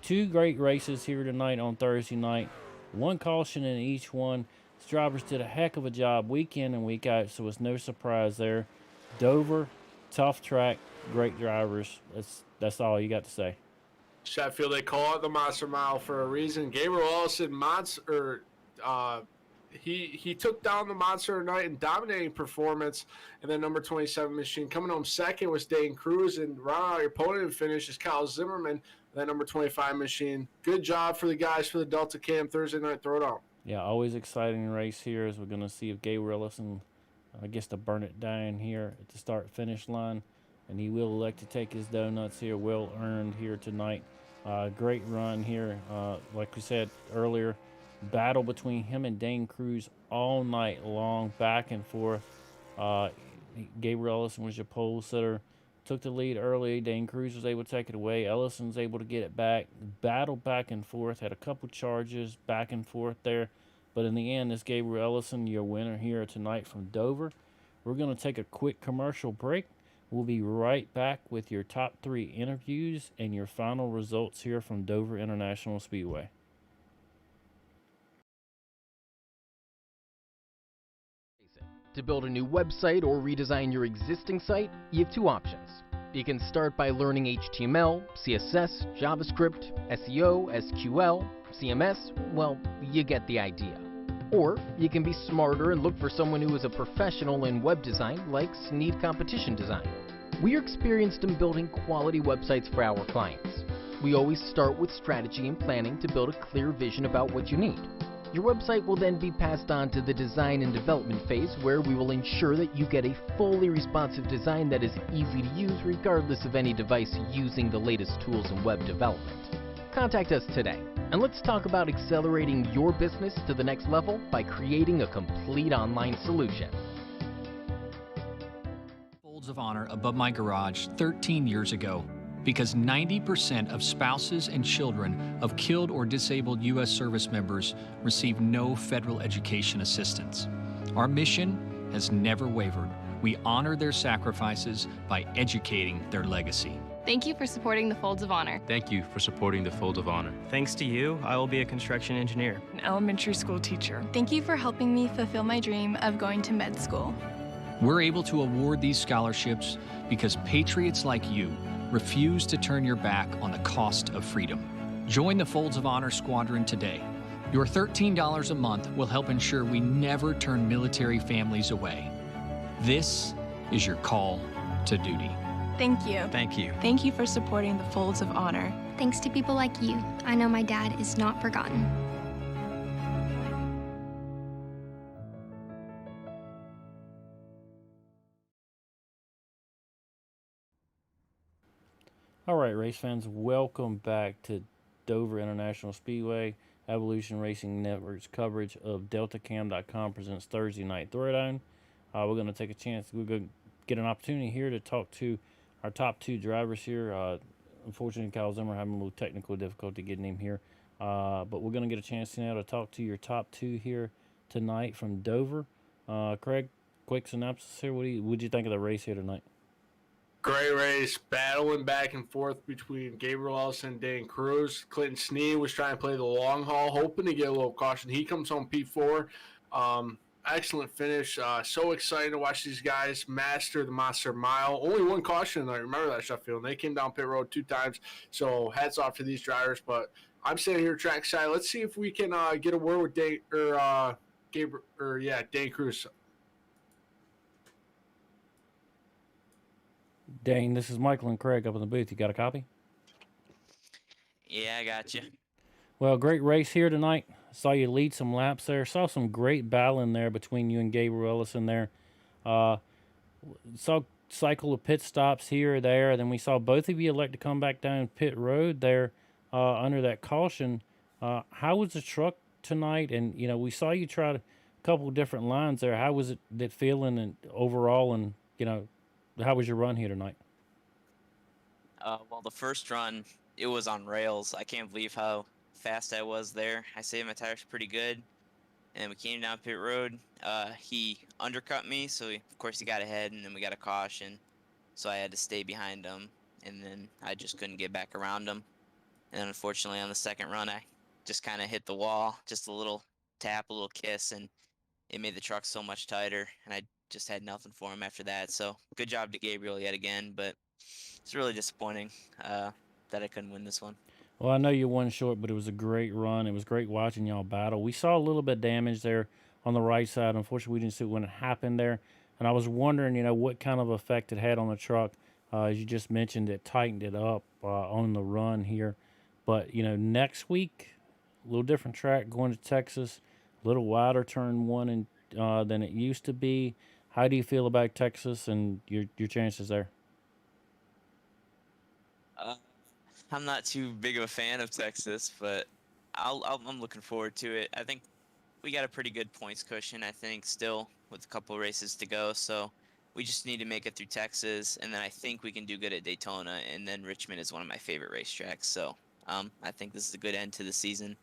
2 great races here tonight on Thursday night. 1 caution in each one. These drivers did a heck of a job week in and week out, so it's no surprise there. Dover, tough track, great drivers. That's all you got to say. Sheffield, they call it the Monster Mile for a reason. Gabriel Ellison, he took down the Monster tonight in dominating performance. And then number 27 machine coming home second was Dane Cruz, and round out your podium finish is Kyle Zimmerman. That number 25 machine. Good job for the guys for the Delta Cam Thursday Night Throwdown. Yeah, always exciting race here as we're going to see if Gabriel Ellison gets to burn it down here at the start-finish line. And he will elect to take his donuts here, well earned here tonight. Great run here. Like we said earlier, battle between him and Dane Cruz all night long, back and forth. Uh, Gabriel Ellison was your pole sitter. Took the lead early. Dane Cruz was able to take it away. Ellison was able to get it back. Battled back and forth. Had a couple charges back and forth there. But in the end, it's Gabriel Ellison, your winner here tonight from Dover. We're going to take a quick commercial break. We'll be right back with your top 3 interviews and your final results here from Dover International Speedway. To build a new website or redesign your existing site, you have 2 options. You can start by learning HTML, CSS, JavaScript, SEO, SQL, CMS, well, you get the idea. Or you can be smarter and look for someone who is a professional in web design like Snead Competition Design. We are experienced in building quality websites for our clients. We always start with strategy and planning to build a clear vision about what you need. Your website will then be passed on to the design and development phase, where we will ensure that you get a fully responsive design that is easy to use regardless of any device using the latest tools in web development. Contact us today, and let's talk about accelerating your business to the next level by creating a complete online solution. Folds of honor above my garage 13 years ago, because 90% of spouses and children of killed or disabled U.S. service members receive no federal education assistance. Our mission has never wavered. We honor their sacrifices by educating their legacy. Thank you for supporting the Folds of Honor. Thank you for supporting the Fold of Honor. Thanks to you, I will be a construction engineer. An elementary school teacher. Thank you for helping me fulfill my dream of going to med school. We're able to award these scholarships because patriots like you refuse to turn your back on the cost of freedom. Join the Folds of Honor Squadron today. Your $13 a month will help ensure we never turn military families away. This is your call to duty. Thank you. Thank you. Thank you for supporting the Folds of Honor. Thanks to people like you, I know my dad is not forgotten. All right, race fans, welcome back to Dover International Speedway. Evolution Racing Network's coverage of DeltaCam.com presents Thursday Night Throwdown. We're going to take a chance. We're going to get an opportunity here to talk to our top 2 drivers here. Unfortunately, Kyle Zimmer having a little technical difficulty getting him here. But we're going to get a chance now to talk to your top 2 here tonight from Dover. Craig, quick synopsis here. What'd you think of the race here tonight? Great race, battling back and forth between Gabriel Ellison and Dane Cruz. Clinton Snead was trying to play the long haul, hoping to get a little caution. He comes home P4. Excellent finish. So excited to watch these guys master the Monster Mile. Only one caution, I remember that, Sheffield. They came down pit road 2 times, so hats off to these drivers. But I'm sitting here trackside. Let's see if we can get a word with Dane Cruz. Dane, this is Michael and Craig up in the booth. You got a copy? Yeah, I got you. Well, great race here tonight. Saw you lead some laps there. Saw some great battling there between you and Gabriel Ellison there. Saw cycle of pit stops here or there. Then we saw both of you elect to come back down pit road there under that caution. How was the truck tonight? And, you know, we saw you try a couple different lines there. How was it feeling and overall, and, you know, how was your run here tonight? Well, the first run, it was on rails. I can't believe how fast I was there. I saved my tires pretty good, and we came down pit road. He undercut me, so of course he got ahead, and then we got a caution, so I had to stay behind him, and then I just couldn't get back around him. And then unfortunately on the second run, I just kind of hit the wall, just a little tap, a little kiss, and it made the truck so much tighter, and I just had nothing for him after that. So good job to Gabriel yet again, but it's really disappointing that I couldn't win this one. Well, I know you won short, but it was a great run. It was great watching y'all battle. We saw a little bit of damage there on the right side. Unfortunately, we didn't see when it happened there. And I was wondering, you know, what kind of effect it had on the truck. As you just mentioned, it tightened it up on the run here. But, you know, next week, a little different track going to Texas, a little wider turn 1 than it used to be. How do you feel about Texas and your chances there? I'm not too big of a fan of Texas, but I'm looking forward to it. I think we got a pretty good points cushion, I think, still with a couple races to go. So we just need to make it through Texas, and then I think we can do good at Daytona, and then Richmond is one of my favorite racetracks. So I think this is a good end to the season.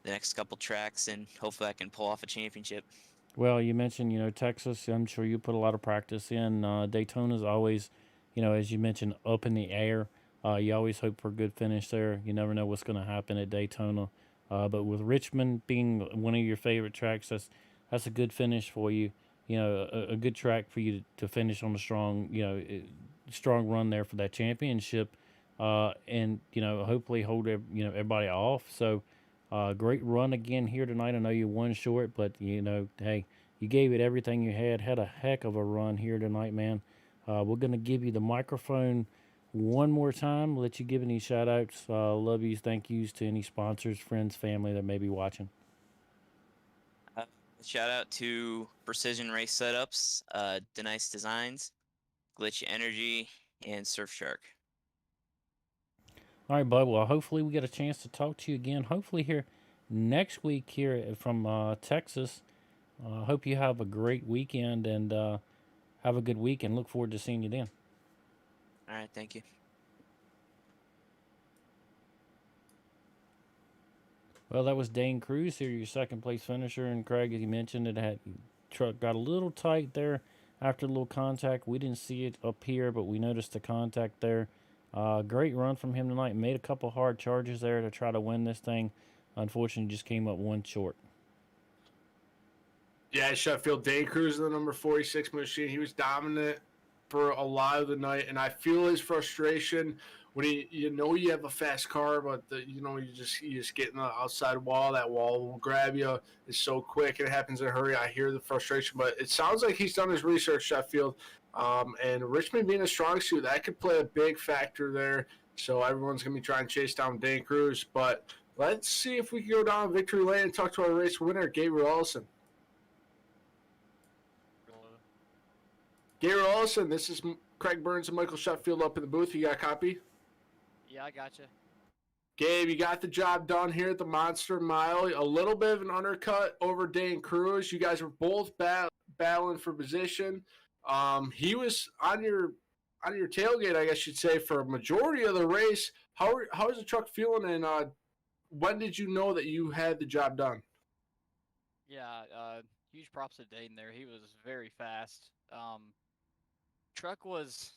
The next couple tracks, and hopefully I can pull off a championship. Well, you mentioned, Texas. I'm sure you put a lot of practice in. Daytona's always, as you mentioned, up in the air. You always hope for a good finish there. You never know what's going to happen at Daytona. But with Richmond being one of your favorite tracks, that's a good finish for you. A good track for you to finish on a strong, strong run there for that championship. And hopefully hold everybody off. So. Great run again here tonight. I know you won short, but hey, you gave it everything you had. Had a heck of a run here tonight, man. We're gonna give you the microphone one more time. Let you give any shout outs, love yous, thank yous to any sponsors, friends, family that may be watching. Shout out to Precision Race Setups, Denice Designs, Glitch Energy, and Surfshark. All right, bud. Well, hopefully we get a chance to talk to you again. Hopefully here next week here from Texas. Hope you have a great weekend and have a good week, and look forward to seeing you then. All right, thank you. Well, that was Dane Cruz here, your second place finisher. And Craig, as you mentioned, truck got a little tight there after a little contact. We didn't see it up here, but we noticed the contact there. Great run from him tonight. Made a couple hard charges there to try to win this thing. Unfortunately, just came up one short. Yeah, Sheffield, Dane Cruz, the number 46 machine. He was dominant for a lot of the night, and I feel his frustration when you have a fast car, but you just get in the outside wall. That wall will grab you. It's so quick. It happens in a hurry. I hear the frustration, but it sounds like he's done his research, Sheffield. And Richmond being a strong suit, that could play a big factor there. So everyone's going to be trying to chase down Dane Cruz. But let's see if we can go down victory lane and talk to our race winner, Gabriel Ellison. Gabriel Ellison, this is Craig Burns and Michael Sheffield up in the booth. You got a copy? Yeah, I got you. Gabe, you got the job done here at the Monster Mile. A little bit of an undercut over Dane Cruz. You guys were both battling for position. He was on your tailgate, I guess you'd say, for a majority of the race. How is the truck feeling, and when did you know that you had the job done? Yeah, huge props to Dayton there. He was very fast. Truck was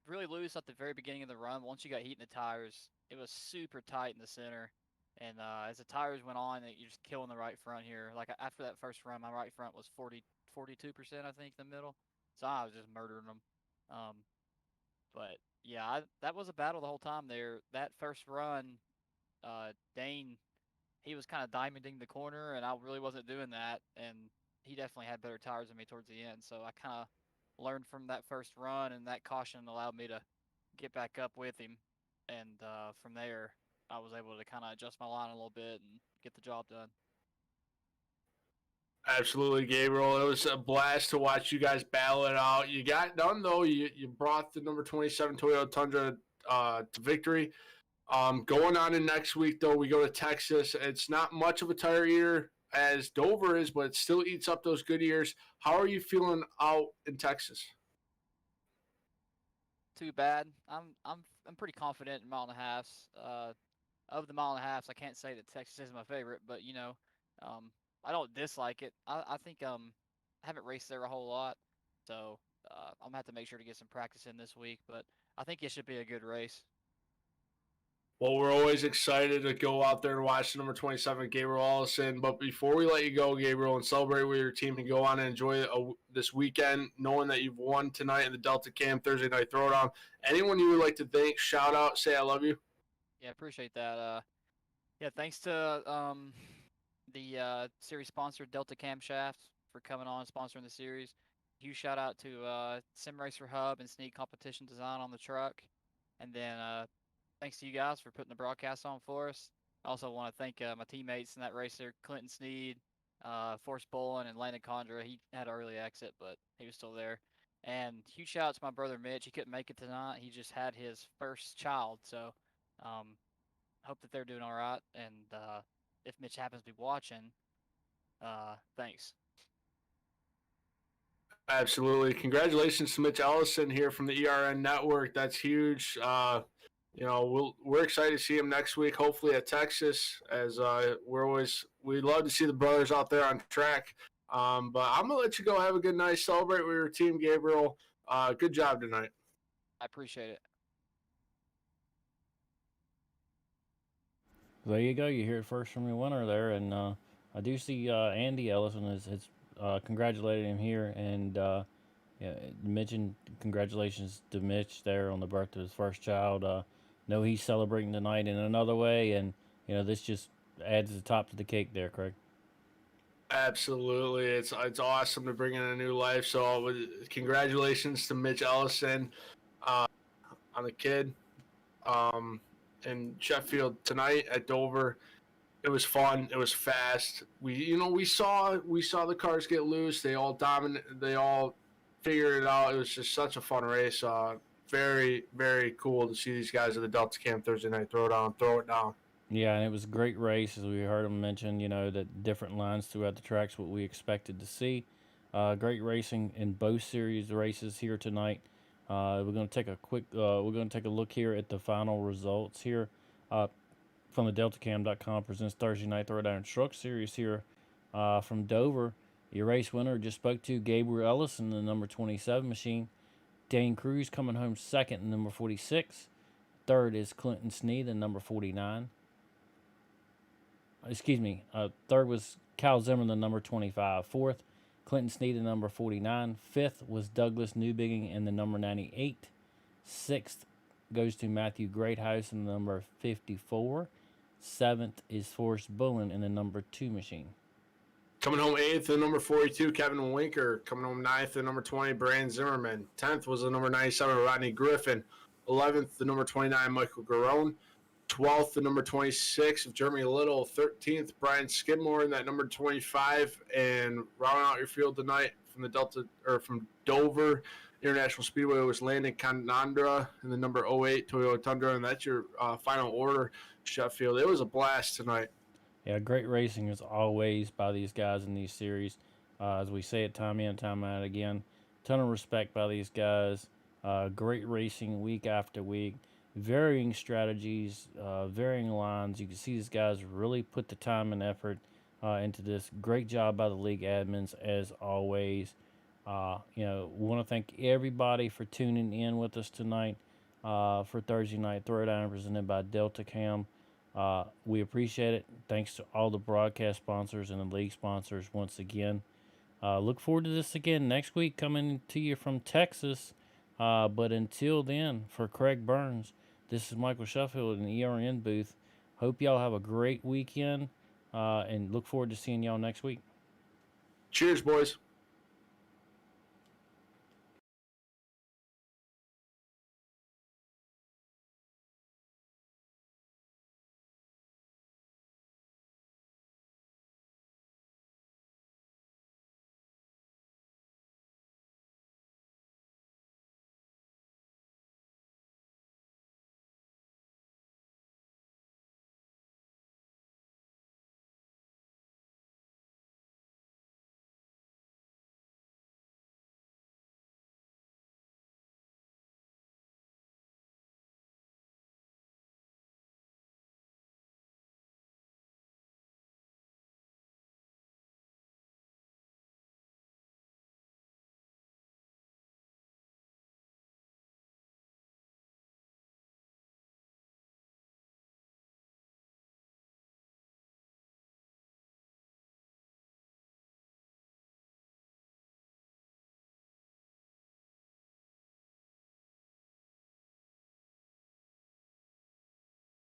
really loose at the very beginning of the run. Once you got heat in the tires, it was super tight in the center. And as the tires went on, you're just killing the right front here. Like after that first run, my right front was 42%, I think, in the middle. So I was just murdering them. But yeah, that was a battle the whole time there. That first run, Dane, he was kind of diamonding the corner, and I really wasn't doing that. And he definitely had better tires than me towards the end. So I kind of learned from that first run, and that caution allowed me to get back up with him. And from there, I was able to kind of adjust my line a little bit and get the job done. Absolutely, Gabriel. It was a blast to watch you guys battle it out. You got done, though. You brought the number 27 Toyota Tundra to victory. Going on in next week, though, we go to Texas. It's not much of a tire eater as Dover is, but it still eats up those good years. How are you feeling out in Texas? Too bad. I'm pretty confident in mile and a halves. Of the mile and a halves, I can't say that Texas is my favorite, but I don't dislike it. I think I haven't raced there a whole lot, so I'm gonna have to make sure to get some practice in this week. But I think it should be a good race. Well, we're always excited to go out there and watch the number 27, Gabriel Ellison. But before we let you go, Gabriel, and celebrate with your team and go on and enjoy this weekend, knowing that you've won tonight in the Delta Cam Thursday Night Throwdown, anyone you would like to thank, shout out, say I love you? Yeah, appreciate that. Yeah, thanks to the series sponsor, Delta Camshafts, for coming on and sponsoring the series. Huge shout out to Sim Racer Hub and Snead Competition Design on the truck. And then thanks to you guys for putting the broadcast on for us. I also want to thank my teammates in that race there, Clinton Snead, Forrest Bolin, and Landon Condor. He had an early exit, but he was still there. And huge shout out to my brother Mitch. He couldn't make it tonight. He just had his first child, so hope that they're doing all right. And if Mitch happens to be watching, thanks. Absolutely. Congratulations to Mitch Ellison here from the ERN Network. That's huge. We're excited to see him next week, hopefully at Texas, as we love to see the brothers out there on track. But I'm gonna let you go. Have a good night. Celebrate with your team, Gabriel. Good job tonight. I appreciate it. There you go. You hear it first from your winner there, and I do see Andy Ellison has congratulated him here, and mentioned congratulations to Mitch there on the birth of his first child. Know he's celebrating tonight in another way, and this just adds the top to the cake there, Craig. Absolutely, it's awesome to bring in a new life. So, congratulations to Mitch Ellison on the kid. In Sheffield tonight at Dover. It was fun. It was fast. We saw the cars get loose. They all They all figured it out. It was just such a fun race. Very, very cool to see these guys at the Delta Camp Thursday night Throwdown. Throw it down. Yeah, and it was a great race, as we heard him mention. That different lines throughout the tracks, what we expected to see. Great racing in both series races here tonight. We're going to take a look here at the final results here from the DeltaCam.com presents Thursday Night Throwdown Truck Series here from Dover. Your race winner just spoke to Gabriel Ellison, the number 27 machine. Dane Cruz coming home second, the number 46. Third is Clinton Snead, the number 49. Third was Kyle Zimmer, the number 25. Fourth, Clinton Snead, the number 49. Fifth was Douglas Newbigging in the number 98. Sixth goes to Matthew Greathouse in the number 54. Seventh is Forrest Bullen in the number 2 machine. Coming home 8th, the number 42, Kevin Winker. Coming home 9th, the number 20, Brian Zimmerman. 10th was the number 97, Rodney Griffin. 11th, the number 29, Michael Garone. 12th, the number 26 of Jeremy Little. 13th, Brian Skidmore in that number 25. And rounding out your field tonight from Dover International Speedway was Landon Condor in the number 08 Toyota Tundra, and that's your final order, Sheffield. It was a blast tonight. Yeah, great racing as always by these guys in these series. As we say it time in, time out again, ton of respect by these guys. Great racing week after week. Varying strategies, varying lines. You can see these guys really put the time and effort into this. Great job by the league admins as always. Want to thank everybody for tuning in with us tonight for Thursday Night Throwdown presented by Delta Cam. We appreciate it. Thanks to all the broadcast sponsors and the league sponsors once again. Look forward to this again next week coming to you from Texas. But until then, for Craig Burns, this is Michael Sheffield in the ERN booth. Hope y'all have a great weekend and look forward to seeing y'all next week. Cheers, boys.